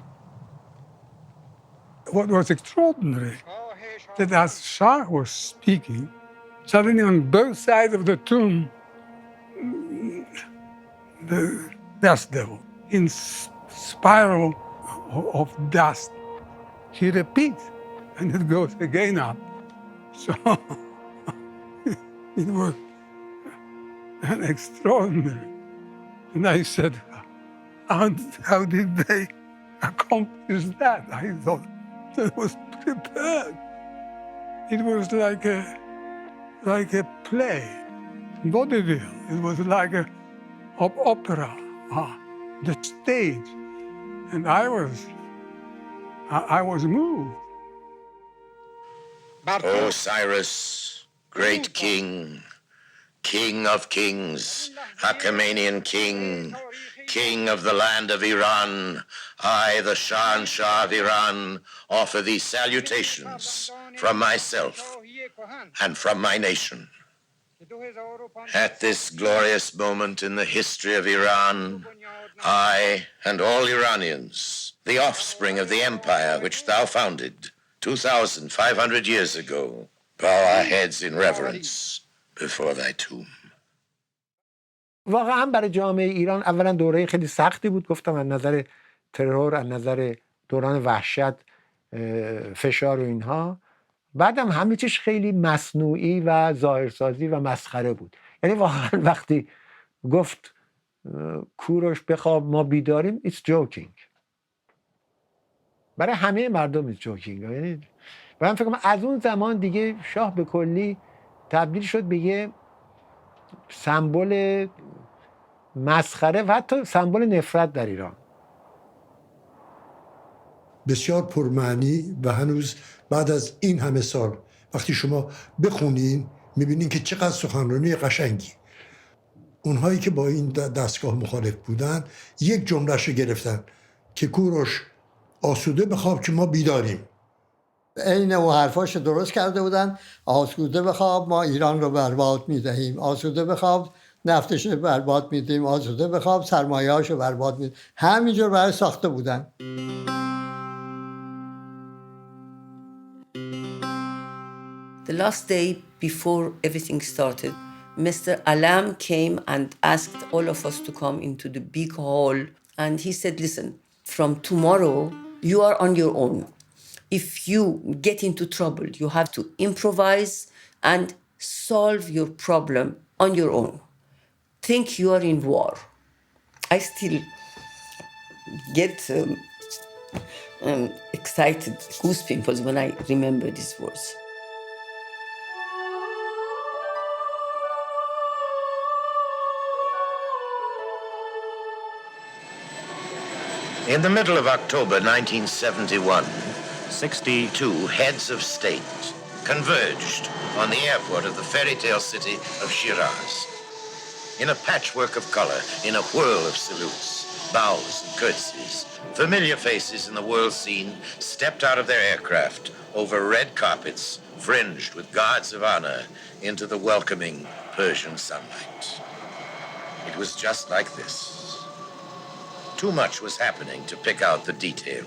What was extraordinary, that as Shah was speaking, suddenly on both sides of the tomb, the dust devil, in spiral of dust, he repeats, and it goes again up. So it was an extraordinary. And I said, how did they accomplish that? I thought that was prepared. It was like a play, vaudeville. It was like a opera, the stage. And I was moved. O Cyrus, great king, king of kings, Achaemenian king, king of the land of Iran, I, the Shah and Shah of Iran, offer thee salutations from myself and from my nation. At this glorious moment in the history of Iran, I and all Iranians, the offspring of the empire which thou founded 2,500 years ago, bow our heads in reverence before thy tomb. واقعا برای جامعه ایران اولا دوره خیلی سختی بود، گفتم از نظر ترور، از نظر دوران وحشت، فشار و اینها. بعدم همه چیز خیلی مصنوعی و ظاهرسازی و مسخره بود. یعنی واقعا وقتی گفت کوروش بخواب ما بیداریم، it's joking. برای همه مردم it's joking. یعنی من فکر کنم از اون زمان دیگه شاه به کلی تبدیل شد به یه سمبل مسخره و حتی سمبل نفرت در ایران. بسیار پرمعنی و هنوز بعد از این همه سال وقتی شما بخونین میبینین که چقدر سخنرانی قشنگی. اونهایی که با این دستگاه مخالف بودن یک جملهش رو گرفتن که کوروش آسوده بخواب که ما بیداریم. عین و حرفاش درست کرده بودن. آسوده بخواب ما ایران رو برباد میدهیم، آسوده بخواب نفتش رو برباد میدهیم، آسوده بخواب سرمایه‌اش رو برباد میدهیم. همینجور برای ساخته بودن. The last day before everything started, Mr. Alam came and asked all of us to come into the big hall. And he said, listen, from tomorrow, you are on your own. If you get into trouble, you have to improvise and solve your problem on your own. Think you are in war. I still get excited, goosebumps when I remember these words. In the middle of October 1971, 62 heads of state converged on the airport of the fairy tale city of Shiraz. In a patchwork of color, in a whirl of salutes, bows and curtsies, familiar faces in the world scene stepped out of their aircraft over red carpets fringed with guards of honor into the welcoming Persian sunlight. It was just like this. Too much was happening to pick out the detail.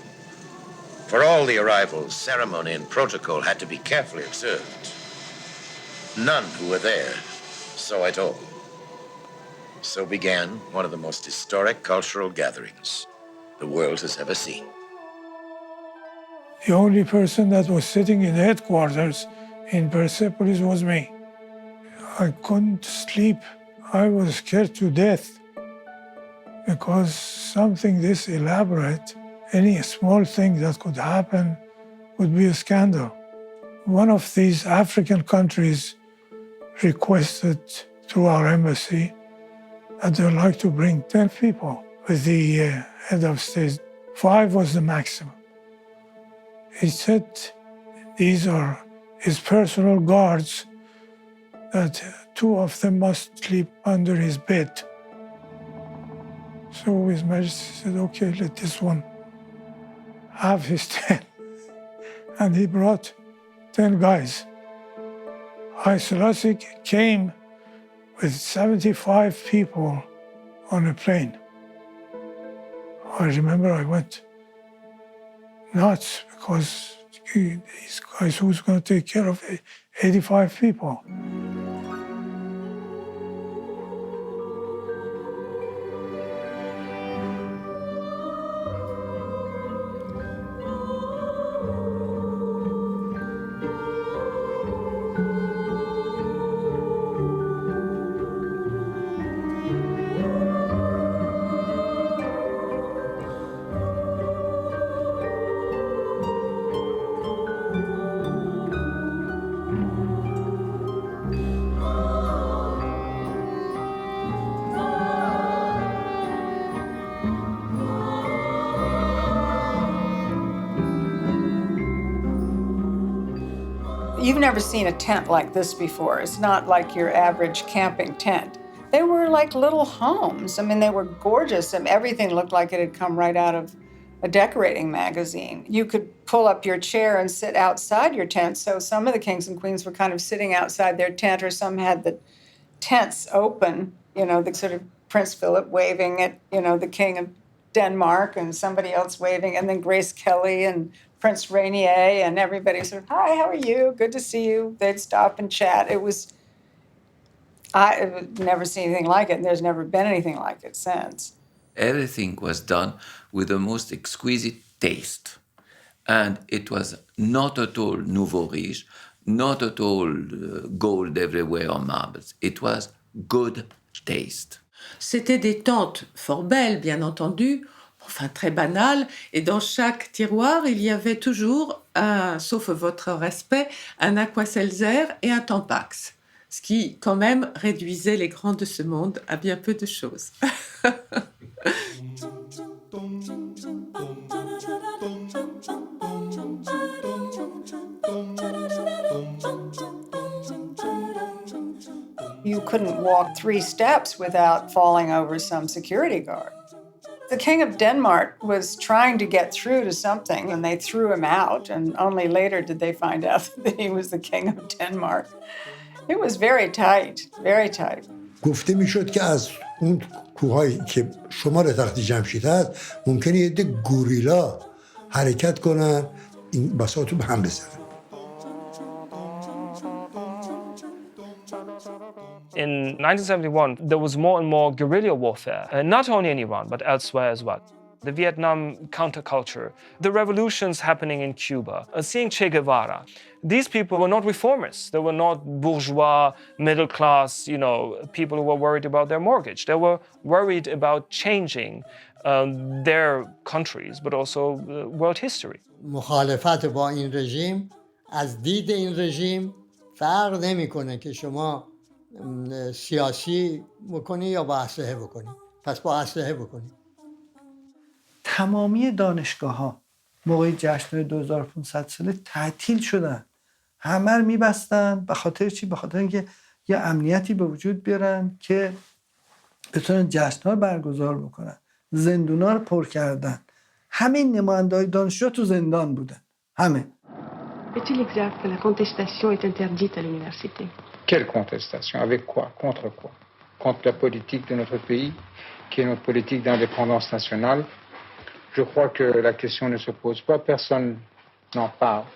For all the arrivals, ceremony and protocol had to be carefully observed. None who were there saw it all. So began one of the most historic cultural gatherings the world has ever seen. The only person that was sitting in headquarters in Persepolis was me. I couldn't sleep. I was scared to death because something this elaborate, any small thing that could happen would be a scandal. One of these African countries requested through our embassy that they'd like to bring 10 people with the head of state. 5 was the maximum. He said these are his personal guards, that 2 of them must sleep under his bed. So His Majesty said, okay, let this one have his 10. And he brought 10 guys. Haile Selassie came with 75 people on a plane. I remember I went nuts because these guys, who's going to take care of 85 people? You've never seen a tent like this before. It's not like your average camping tent. They were like little homes. I mean, they were gorgeous, and everything looked like it had come right out of a decorating magazine. You could pull up your chair and sit outside your tent. So some of the kings and queens were kind of sitting outside their tent, or some had the tents open, the sort of Prince Philip waving at, the King of Denmark, and somebody else waving, and then Grace Kelly and Prince Rainier, and everybody sort of, hi, how are you? Good to see you. They'd stop and chat. I've never seen anything like it, and there's never been anything like it since. Everything was done with the most exquisite taste. And it was not at all nouveau riche, not at all gold everywhere or marbles. It was good taste. C'était des tentes fort belles, bien entendu, enfin très banales, et dans chaque tiroir, il y avait toujours, sauf votre respect, un aquaseltzer et un tampax, ce qui, quand même, réduisait les grands de ce monde à bien peu de choses. You couldn't walk 3 steps without falling over some security guard. The King of Denmark was trying to get through to something, and they threw him out, and only later did they find out that he was the King of Denmark. It was very tight, very tight. گفته میشد که از اون کوههایی که شمال تخت جمشید هست ممکنه یه عده گوریلا حرکت کنن این بساط رو به هم بزنن. In 1971, there was more and more guerrilla warfare, not only in Iran, but elsewhere as well. The Vietnam counterculture, the revolutions happening in Cuba, seeing Che Guevara. These people were not reformists. They were not bourgeois, middle class, people who were worried about their mortgage. They were worried about changing their countries, but also world history. مخالفت با این رژیم از دید این رژیم فرق نمیکنه که شما سیاسی بکنی یا با اسلحه بکنی. پس با اسلحه بکنی. تمامی دانشگاه‌ها موقع جشن‌های 2500 ساله تعطیل شدن. همه رو می‌بستن. به خاطر چی؟ به خاطر اینکه یه امنیتی به وجود بیارن که بتونن جشن‌ها برگزار بکنن. زندونا رو پر کردن. همه نماینده‌های دانشجو تو زندان بودن. همه. Est-il exact que la contestation est interdite à l'université? Quelle contestation? Avec quoi? Contre quoi? Contre la politique de notre pays, qui est notre politique d'indépendance nationale. Je crois que la question ne se pose pas, personne n'en parle.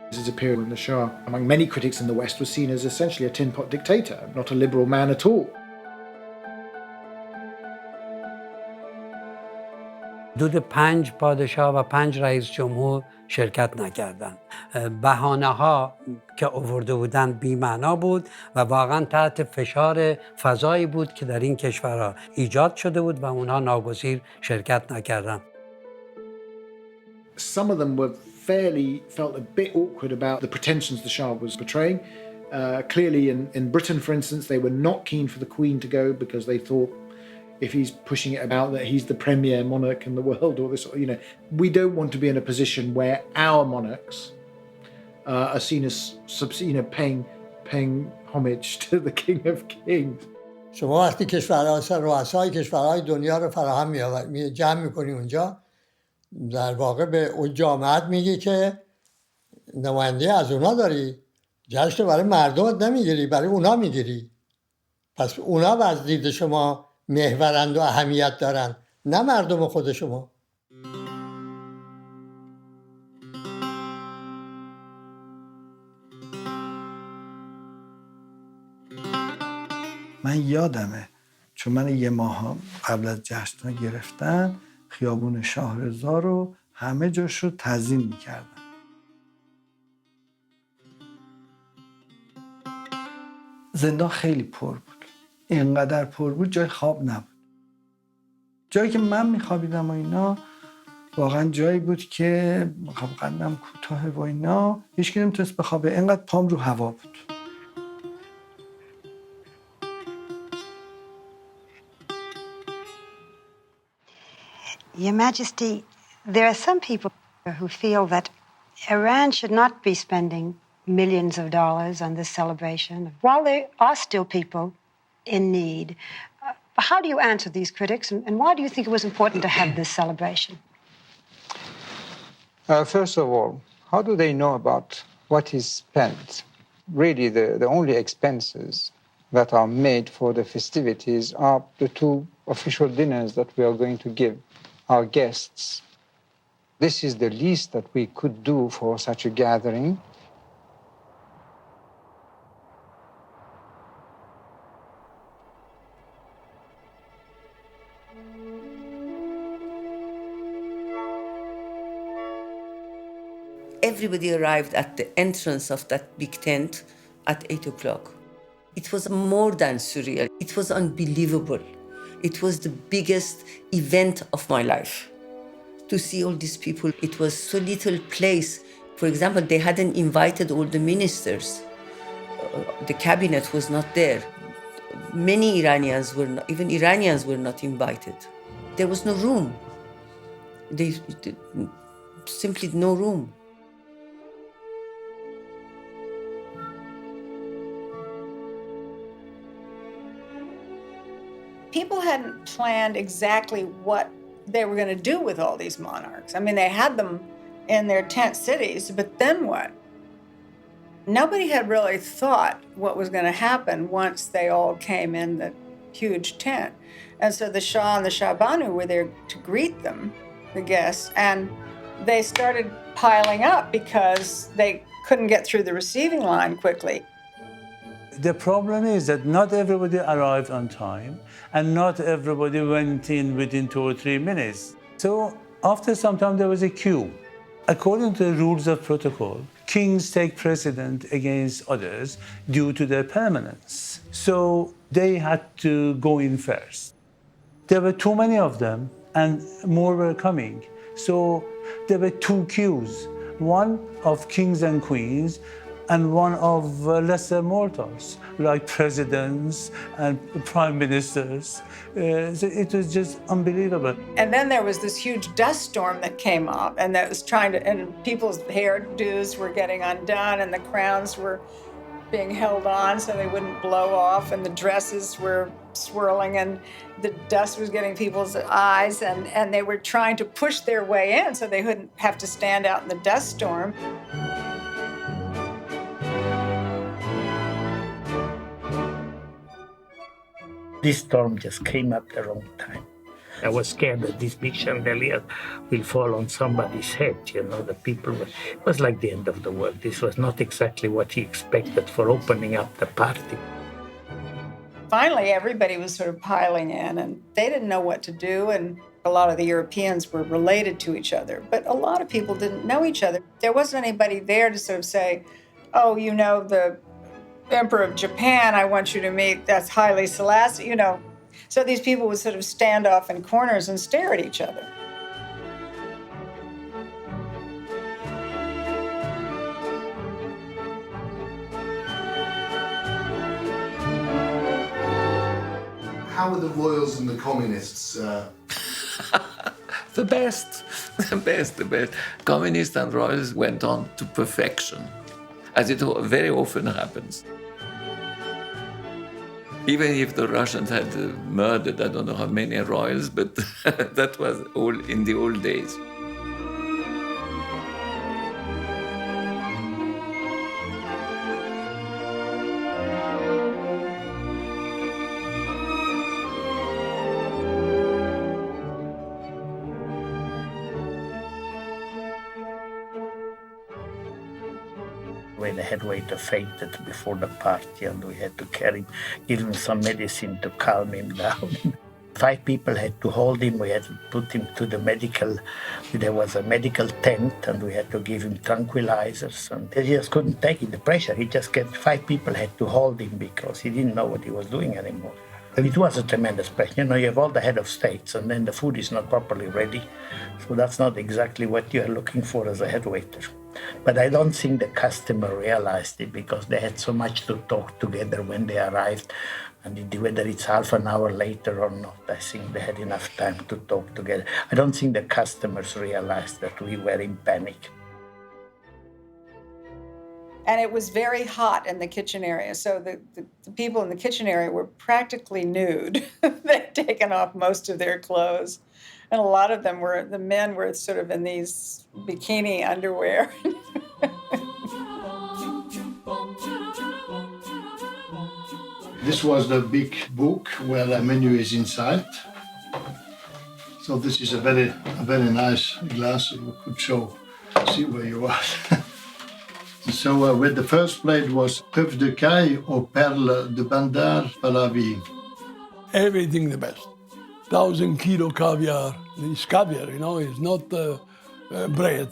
This is a period when the Shah, among many critics in the West, was seen as essentially a tin pot dictator, not a liberal man at all. حدود 5 پادشاه و 5 رئیس جمهور شرکت نکردند. بهانه‌ها که آورده بودند بی‌معنا بود و واقعا تحت فشار فضایی بود که در این کشورها ایجاد شده بود و اونها ناگزیر شرکت نکردند. Some of them were felt a bit awkward about the pretensions the Shah was portraying. Clearly in Britain, for instance, they were not keen for the Queen to go because they thought if he's pushing it about that he's the premier monarch in the world or this, we don't want to be in a position where our monarchs are seen as, paying homage to the King of Kings. شما وقتی رؤسای کشورهای دنیا رو فراهم جمع میکنی اونجا در واقع به اون جامعت میگی که نماینده از اونا داری جشن برای مردمت نمیگیری برای اونا میگیری پس اونا از دید شما محورند و اهمیت دارن نه مردم خود شما. من یادمه چون من یه ماه قبل از جشن گرفتن خیابون شاهرضا رو همه جاش رو تزیین میکردن. زندان خیلی پر بود. اینقدر پر بود جای خواب نبود. جایی که من میخوابیدم و اینا واقعا جایی بود که قدم کوتاه و اینا هیچ کی نمیتونست بخوابه اینقدر پام رو هوا بود. Your Majesty, there are some people who feel that Iran should not be spending millions of dollars on this celebration, while there are still people in need. How do you answer these critics, and why do you think it was important to have this celebration? First of all, how do they know about what is spent? Really, the only expenses that are made for the festivities are the 2 official dinners that we are going to give our guests. This is the least that we could do for such a gathering. Everybody arrived at the entrance of that big tent at 8 o'clock. It was more than surreal. It was unbelievable. It was the biggest event of my life. To see all these people, it was so little place. For example, they hadn't invited all the ministers. The cabinet was not there. Many Iranians were not, even Iranians were not invited. There was no room. Simply no room. People hadn't planned exactly what they were going to do with all these monarchs. I mean, they had them in their tent cities, but then what? Nobody had really thought what was going to happen once they all came in the huge tent. And so the Shah and the Shah Banu were there to greet them, the guests, and they started piling up because they couldn't get through the receiving line quickly. The problem is that not everybody arrived on time, and not everybody went in within 2 or 3 minutes. So after some time, there was a queue. According to the rules of protocol, kings take precedence against others due to their permanence. So they had to go in first. There were too many of them, and more were coming. So there were 2 queues, one of kings and queens, and one of lesser mortals, like presidents and prime ministers. So it was just unbelievable. And then there was this huge dust storm that came up, and that was and people's hairdos were getting undone, and the crowns were being held on so they wouldn't blow off, and the dresses were swirling, and the dust was getting people's eyes, and they were trying to push their way in so they wouldn't have to stand out in the dust storm. This storm just came at the wrong time. I was scared that this big chandelier will fall on somebody's head, you know, it was like the end of the world. This was not exactly what he expected for opening up the party. Finally, everybody was sort of piling in, and they didn't know what to do, and a lot of the Europeans were related to each other, but a lot of people didn't know each other. There wasn't anybody there to sort of say, oh, you know, the Emperor of Japan, I want you to meet, that's Haile Selassie, you know. So these people would sort of stand off in corners and stare at each other. How were the royals and the communists? The best, the best, the best. Communists and royals went on to perfection, as it very often happens. Even if the Russians had murdered, I don't know how many royals, but that was all in the old days. When the head waiter fainted before the party, and we had to give him some medicine to calm him down. 5 people had to hold him. We had to put him to the there was a medical tent, and we had to give him tranquilizers. And he just couldn't take it, the pressure. 5 people had to hold him because he didn't know what he was doing anymore. And it was a tremendous pressure. You know, you have all the head of states, and then the food is not properly ready. So that's not exactly what you are looking for as a head waiter. But I don't think the customer realized it because they had so much to talk together when they arrived. And whether it's half an hour later or not, I think they had enough time to talk together. I don't think the customers realized that we were in panic. And it was very hot in the kitchen area. So the people in the kitchen area were practically nude. They'd taken off most of their clothes. And a lot of them the men were sort of in these bikini underwear. This was the big book where the menu is inside. So this is a very nice glass. You could see where you are. So with the first plate was œuf de caille aux perles de Bandar Pahlavi. Everything the best. 1,000 kilo caviar. It's caviar, you know, it's not bread.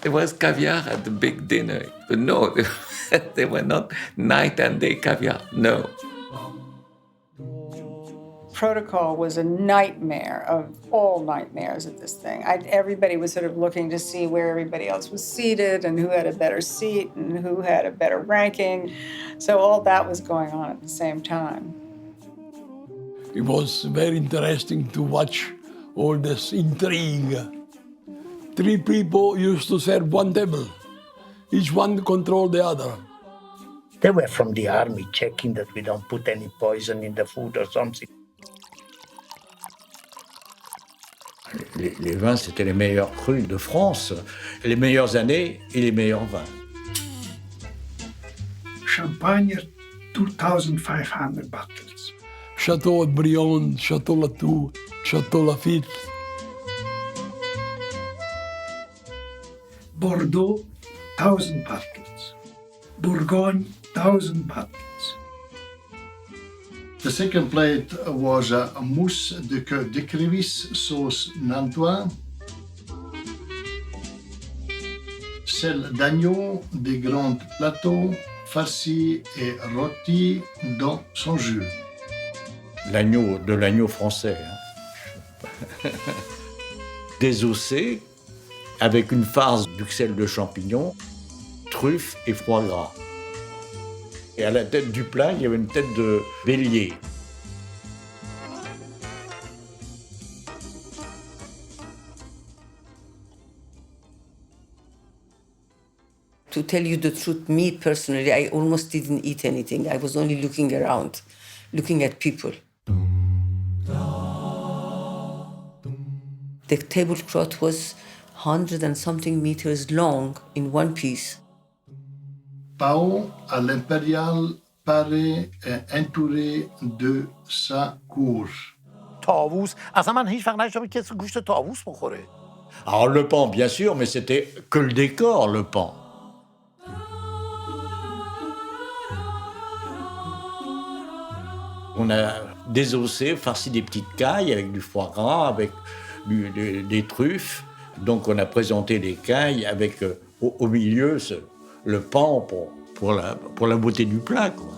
There was caviar at the big dinner, but no, they were not night and day caviar, no. Protocol was a nightmare of all nightmares at this thing. Everybody was sort of looking to see where everybody else was seated and who had a better seat and who had a better ranking. So all that was going on at the same time. It was very interesting to watch all this intrigue. 3 people used to serve one table. Each one controlled the other. They were from the army checking that we don't put any poison in the food or something. Les vins, c'était les meilleurs crus de France, les meilleures années et les meilleurs vins. Champagne, 2,500 bottles. Chateau Briand, Chateau Latour, Chateau Lafitte. Bordeaux, 1,000 bottles. Bourgogne, 1,000 bottles. The second plate was a mousse de queue d'écrevisse, sauce nantois, sel d'agneau, des grands plateaux, farcis et rôtis dans son jus. De l'agneau français. Hein. Désossé, avec une farce d'uxelles de champignons, truffes et foie gras. Et à la tête du plat, il y avait une tête de bélier. To tell you the truth, me personally, I almost didn't eat anything. I was only looking around, looking at people. The tablecloth was 100 and something meters long in one piece. Pao à l'impérial paraît entouré de sa cour. طاووس اصلا من هیچ وقت نشدم کسی گوشت طاووس بخوره. Alors le pan, bien sûr, mais c'était que le décor, le pan. On a désossé, farci des petites cailles avec du foie gras, avec des truffes. Donc on a présenté les cailles avec au milieu le pan pour la beauté du plat, quoi.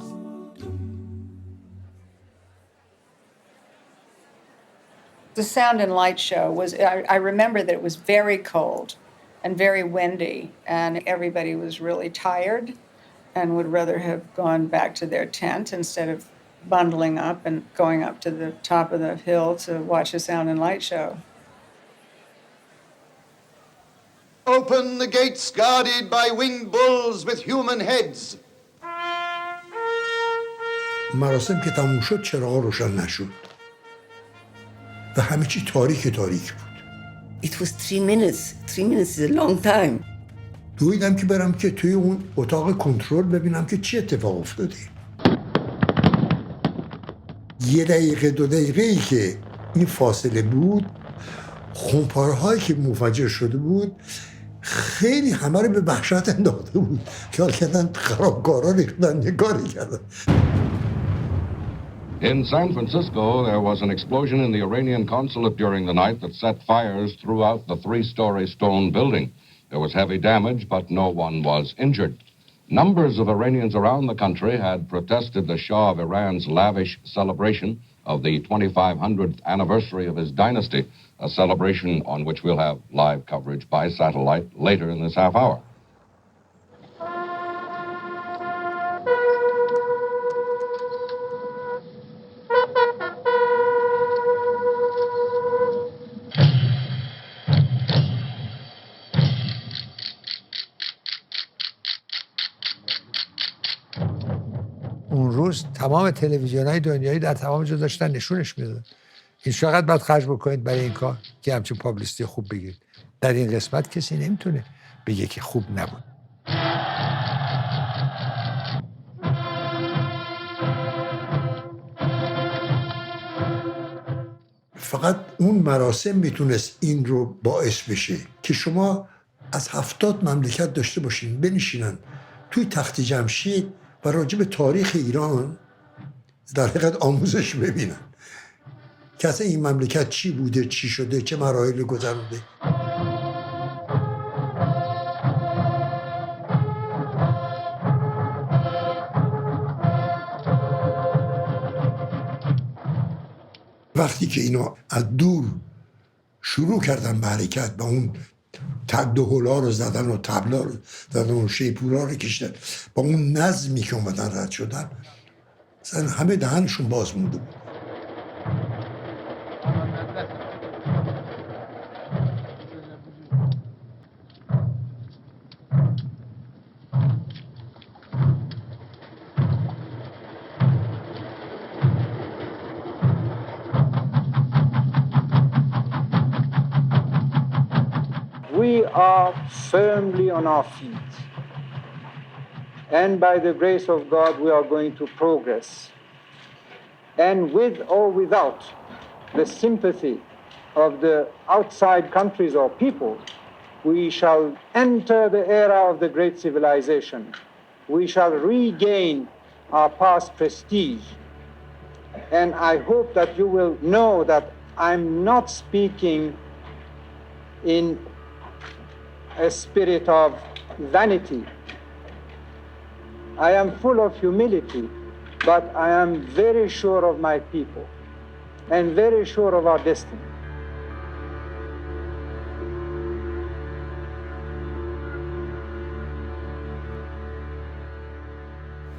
The sound and light show was, I remember that it was very cold and very windy, and everybody was really tired and would rather have gone back to their tent instead of bundling up and going up to the top of the hill to watch a sound and light show. Open the gates guarded by winged bulls with human heads. مراسم که تموم شد چراغ روشن نشد و همه چی تاریک بود. It was 3 minutes. 3 minutes is a long time. دویدم که برم که توی اون اتاق کنترل ببینم که چی اتفاق افتاده. 1 دقیقه 2 دقیقه‌ای که این فاصله بود، خمپارهایی که منفجر شده بود خیلی همه رو به وحشت انداخته بود که حال کردن خرابکارا ریختن نگاری کردن. In San Francisco, there was an explosion in the Iranian consulate during the night that set fires throughout the 3-story stone building. There was heavy damage, but no one was injured. Numbers of Iranians around the country had protested the Shah of Iran's lavish celebration of the 2500th anniversary of his dynasty, a celebration on which we'll have live coverage by satellite later in this half hour. اون روز تمام تلویزیون‌های دنیایی در تمام جا داشتن نشونش میدادن. این چقدر باید خرج بکنید برای این کار که همچین پابلیستی خوب بگیرید. در این قسمت کسی نمیتونه بگه که خوب نبود. فقط اون مراسم میتونست این رو باعث بشه که شما از 70 مملکت داشته باشین بنشینن توی تخت جمشید و راجع به تاریخ ایران در حقیقت آموزش ببینن که اصلا این مملکت چی بوده، چی شده، چه مراحل گذرونده. وقتی که اینا از دور شروع کردن به حرکت با اون تد و هلا رو زدن و تبلا رو زدن و شیپورا رو کشیدن با اون نظمی که اومدن رد شدن مثلا همه دهنشون باز مونده بود. we are firmly on our feet. And by the grace of God, we are going to progress. And with or without the sympathy of the outside countries or people, we shall enter the era of the great civilization. We shall regain our past prestige. And I hope that you will know that I'm not speaking in a spirit of vanity. I am full of humility, but I am very sure of my people and very sure of our destiny.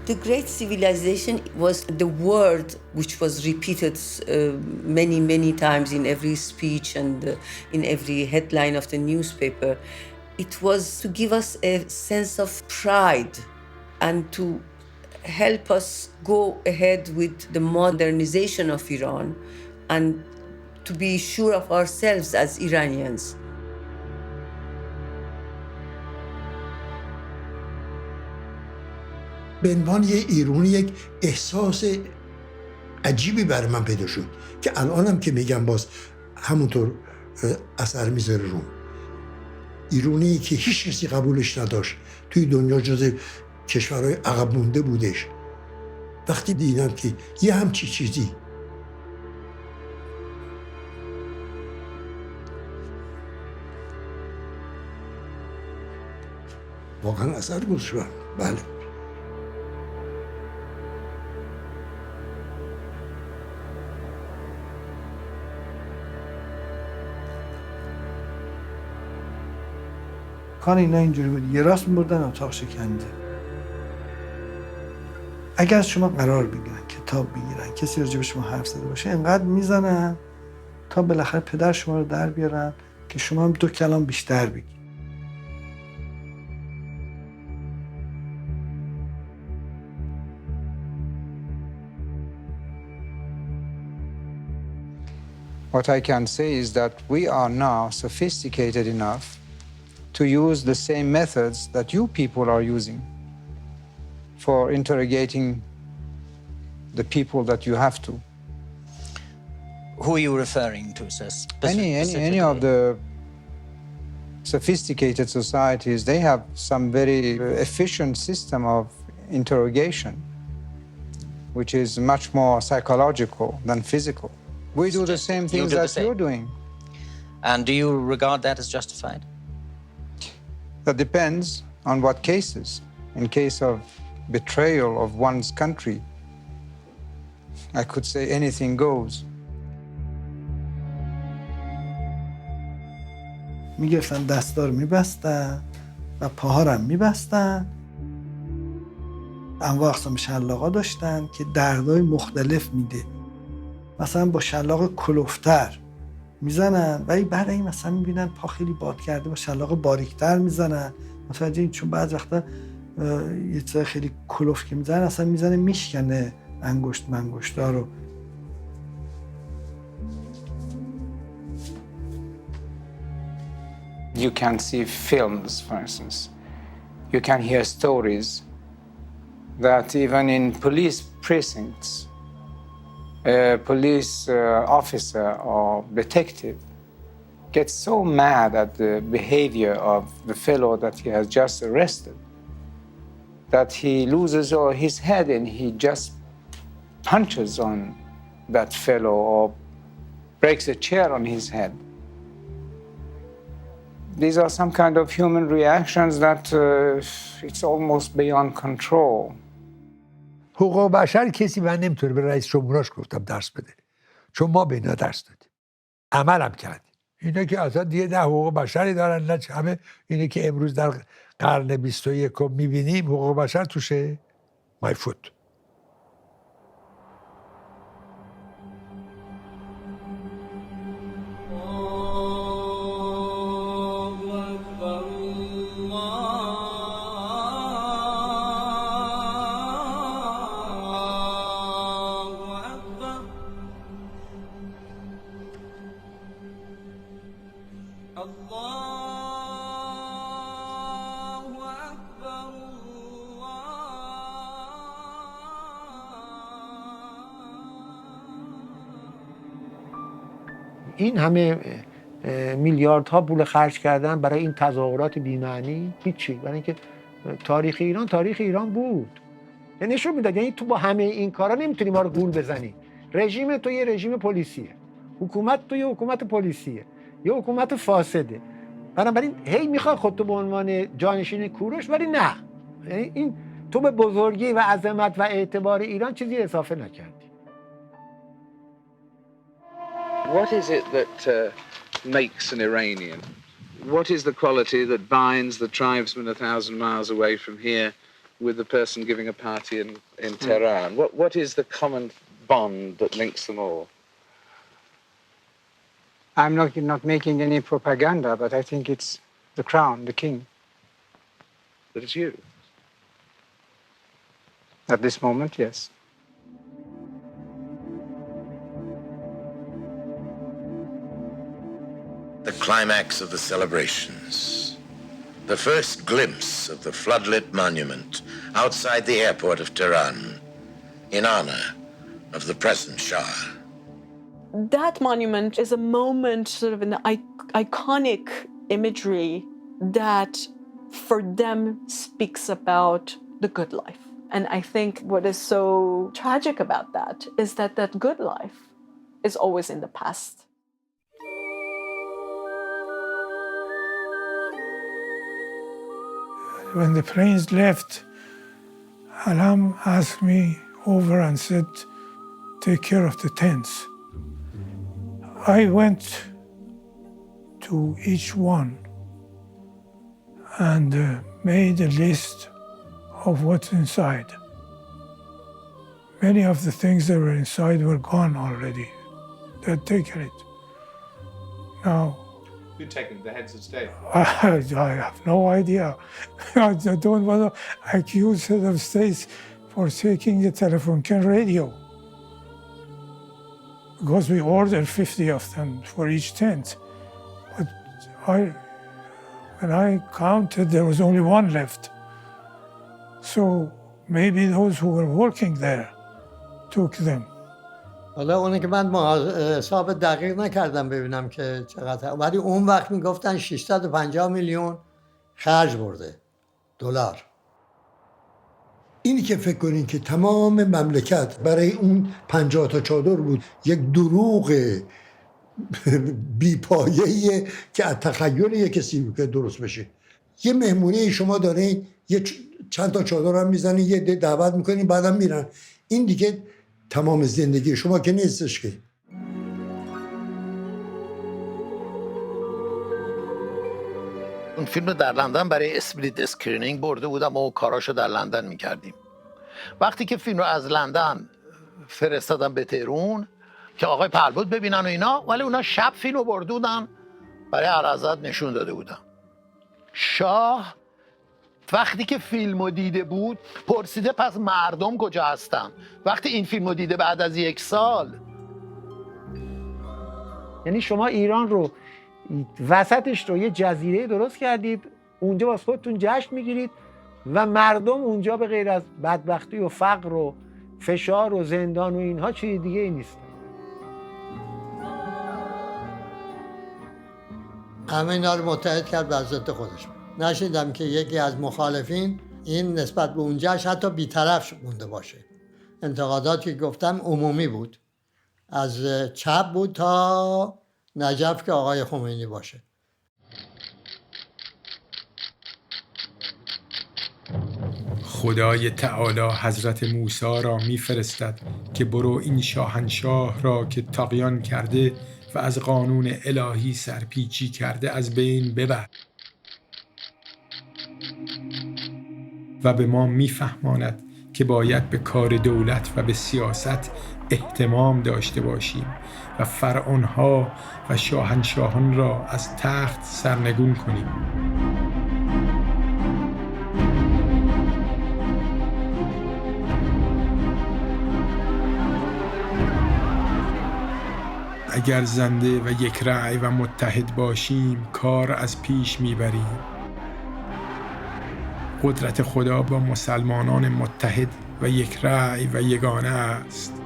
The great civilization was the word which was repeated many, many times in every speech and in every headline of the newspaper. It was to give us a sense of pride and to help us go ahead with the modernization of Iran and to be sure of ourselves as Iranians. به عنوان یه ایرانی یک احساس عجیبی بر من پیدا شد که الانم که میگم باز همونطور اثر میذاره روم. ایرانی که هیچ کسی قبولش نداشت، توی دنیا جز کشورهای عقب مونده بودش. وقتی دیدم که یه همچی چیزی واقعا اثر گذاشت. بله. کار اینا اینجوری بود، یه راست می‌بردن اتاق شکنجه. اگر از شما قرار بگیرن، کتاب بگیرن، کسی راجع به شما حرف زده باشه، انقدر میزنن تا بالاخره پدر شما رو در بیارن که شما هم 2 کلام بیشتر بگید. What I can say is that we are now sophisticated enough to use the same methods that you people are using for interrogating the people that you have to. Who are you referring to, sir? Any of the sophisticated societies, they have some very efficient system of interrogation, which is much more psychological than physical. We do the same things that you're doing. And do you regard that as justified? That depends on what cases. In case of betrayal of one's country, I could say anything goes. میگرفتن دستار میبستن و پاهارم میبستن. انواع اقسام شلاقا داشتن که دردهای مختلف میده. مثلا با شلاق کلوفتر میزنن ولی بعد این مثلا میبینن پا خیلی باد کرده با شلاق باریکتر میزنن. متوجه این؟ چون بعض وقتا یه چیز خیلی کلوف که میزنن اصلا میزنه میشکنه منگشتا رو. You can see films, for instance. You can hear stories that even in police precincts, a police officer or detective gets so mad at the behavior of the fellow that he has just arrested that he loses his head and he just punches on that fellow or breaks a chair on his head. These are some kind of human reactions that it's almost beyond control. حقوق بشر کسی من نمیتونه به رئیس جمهوراش گفتم درس بده، چون ما به اینا درس دادیم، عملم کردیم. اینا که اصلا دیگه نه حقوق بشری دارن نه همه اینه که امروز در قرن 21 میبینیم حقوق بشر توشه my foot. Allah این همه میلیاردها پول خرج کردن برای این تظاهرات بی‌معنی هیچی، برای اینکه تاریخ ایران بود. یعنی نشون میداد یعنی تو با همه این کارا نمیتونی ما رو گول بزنی. رژیم تو یه رژیم پلیسیه، حکومت تو یه حکومت پلیسیه، یه حکومت فاسده. بنابراین هی میخواد خودتو به عنوان جانشین کوروش، ولی نه، یعنی این تو به بزرگی و عظمت و اعتبار ایران چیزی اضافه نکردی. What is it that makes an Iranian? What is the quality that binds the tribesman 1,000 miles away from here with the person giving a party in Tehran? What is the common bond that links them all? I'm not making any propaganda, but I think it's the crown, the king. That it's you? At this moment, yes. The climax of the celebrations. The first glimpse of the floodlit monument outside the airport of Tehran in honor of the present Shah. That monument is a moment, sort of an iconic imagery that for them speaks about the good life. And I think what is so tragic about that is that that good life is always in the past. When the planes left, Alam asked me over and said, take care of the tents. I went to each one and made a list of what's inside. Many of the things that were inside were gone already. They'd taken it. Now, Who'd taken the heads of state? I have no idea. I don't want to accuse head of states for taking the telefunken radio, because we ordered 50 of them for each tent. But when I counted, there was only one left. So maybe those who were working there took them. حالا اونه که من حساب دقیق نکردم ببینم که چقدر، ولی اون وقت میگفتن 650 میلیون خرج برده دلار. اینی که فکر کنین که تمام مملکت برای اون 50 تا چادر بود یک دروغ بی‌پایه‌ایه که از تخیل یک کسی که درست بشه. یه مهمونی شما دارین، یه چند تا چادر هم میزنین، یه دعوت میکنین، بعدم میرن. این دیگه تمام زندگی شما که نیستش که. اون فیلم در لندن برای اسپلیت اسکرینینگ برده بودم و کاراشو در لندن میکردیم. وقتی که فیلم رو از لندن فرستادم به تهران که آقای پهلوان ببینن و اینا، ولی اونا شب فیلم رو برده بودن برای عرضت نشون داده بودن. شاه وقتی که فیلم رو دیده بود پرسیده پس مردم کجا هستن. وقتی این فیلم رو دیده بعد از 1 سال، یعنی شما ایران رو وسطش رو یه جزیره درست کردید، اونجا واسه خودتون جشن میگیرید و مردم اونجا به غیر از بدبختی و فقر و فشار و زندان و اینها چیز دیگه ای نیست. همه اینا رو متحد کرد بر ضد خودش. نشیدم که یکی از مخالفین این نسبت به اون جشن حتی بی‌طرف مونده باشه. انتقاداتی که گفتم عمومی بود، از چپ بود تا نجف که آقای خمینی باشه. خدای تعالی حضرت موسی را میفرستد که برو این شاهنشاه را که طغیان کرده و از قانون الهی سرپیچی کرده از بین ببر و به ما میفهماند که باید به کار دولت و به سیاست اهتمام داشته باشیم و فرعونها و شاهنشاهان را از تخت سرنگون کنیم. اگر زنده و یک رأی و متحد باشیم کار از پیش میبریم. قدرت خدا با مسلمانان متحد و یک رأی و یگانه است.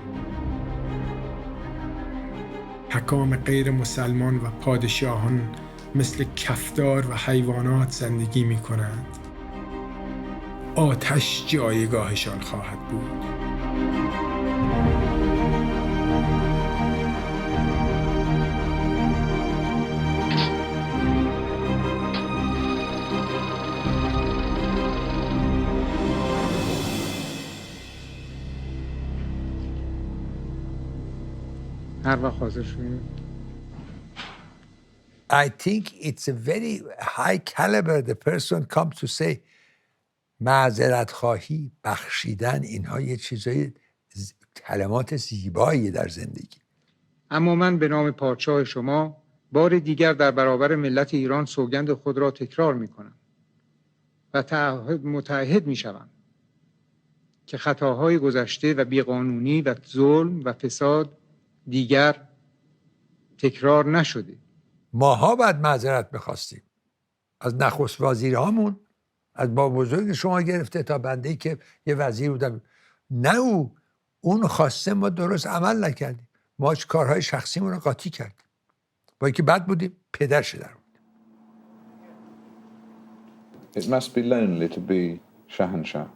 حکام غیر مسلمان و پادشاهان مثل کفدار و حیوانات زندگی می کنند. آتش جایگاهشان خواهد بود. هر وقت حاضر شدید. I think it's a very high caliber the person comes to say معذرت خواهی، بخشیدن، اینها یه چیزای کلمات زیبایی در زندگی. اما من به نام پادشاه شما بار دیگر در برابر ملت ایران سوگند خود را تکرار می کنم و متعهد می شوم که خطاهای گذشته و بیقانونی و ظلم و فساد دیگر تکرار نشده. ماها باید معذرت میخواستیم از نخست وزیرهامون، از با بزرگ شما گرفته تا بنده‌ای که یه وزیر بودم، نه اون خواسته، ما درست عمل نکردیم، ما کارهای شخصیمون رو قاطی کردیم، با اینکه بد بودیم پدرش در بود. It must be lonely to be Shahanshah.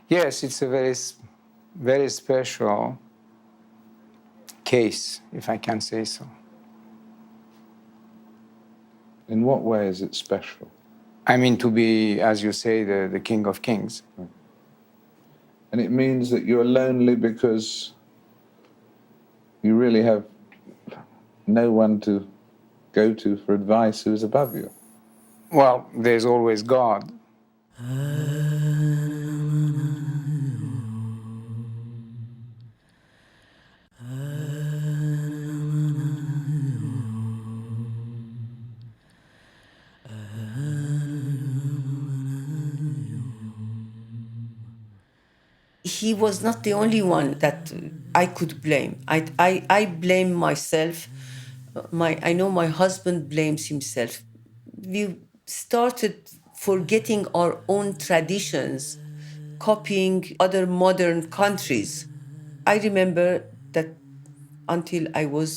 Yes, it's a very special case, if I can say so. In what way is it special? I mean, to be, as you say, the king of kings. And it means that you're lonely because you really have no one to go to for advice who is above you. Well, there's always God. He was not the only one that I could blame. I blame myself. I know my husband blames himself. We started forgetting our own traditions, copying other modern countries. I remember that until I was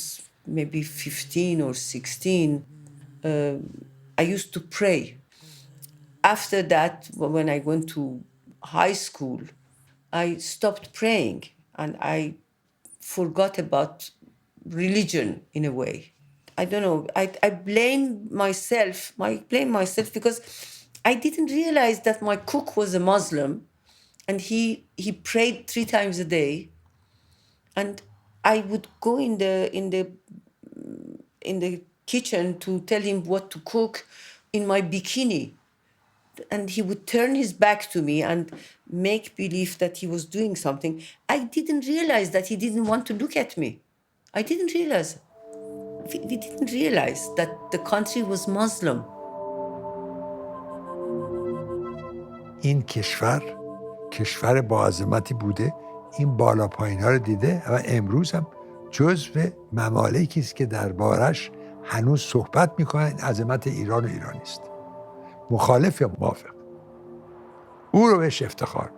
maybe 15 or 16, I used to pray. After that, when I went to high school, I stopped praying and I forgot about religion in a way. I don't know. I blame myself. I blame myself because I didn't realize that my cook was a Muslim and he prayed 3 times a day. And I would go in the kitchen to tell him what to cook in my bikini. And he would turn his back to me and make believe that he was doing something. I didn't realize that he didn't want to look at me. I didn't realize. We didn't realize that the country was Muslim. این کشور با عظمتی بوده، این بالا پایین ها رو دیده و امروز هم جزو ممالکی است که دربارش هنوز صحبت میکنن. این عظمت ایران و ایرانی است. مخالف یا موافق، او رو بهش افتخار.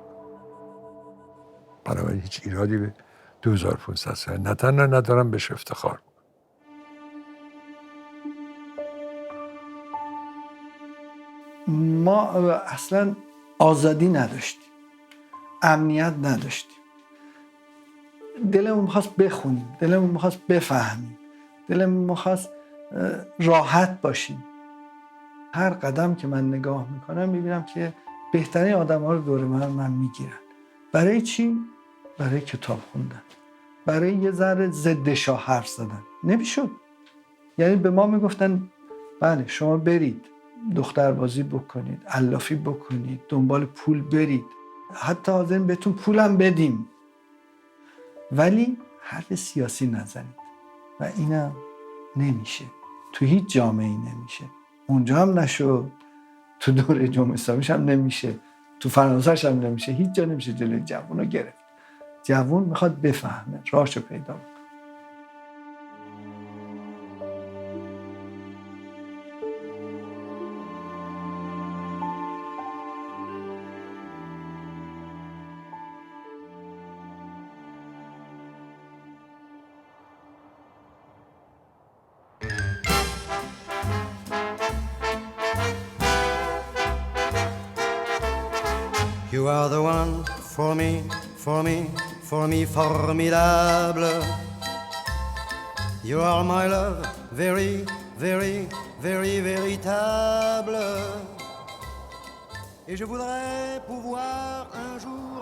بنابراین هیچ ایرادی به 2500 سال نه تنها ندارم بهش افتخار. ما اصلا آزادی نداشتیم، امنیت نداشتیم. دلمون میخواست بخونیم، دلمون میخواست بفهمیم، دلمون میخواست راحت باشیم. هر قدم که من نگاه میکنم میبینم که بهترین آدم ها رو دور من میگیرن. برای چی؟ برای کتاب خوندن، برای یه ذره ضد شاه حرف زدن. نمیشد. یعنی به ما میگفتن بله شما برید دختربازی بکنید، علافی بکنید، دنبال پول برید، حتی حاضرین بهتون پولم بدیم، ولی حرف سیاسی نزنید. و اینم نمیشه، تو هیچ جامعه‌ای نمیشه. اونجا هم نشد، تو دوره جمهوری اسلامیش هم نمیشه، تو فرانسه‌ش هم نمیشه، هیچ جا نمیشه جلوی جوون رو گرفت. جوون میخواد بفهمه، راهشو پیدا کنه. You are the one for me, for me, for me, formidable. You are my love, very, very, very, véritable. Et je voudrais pouvoir un jour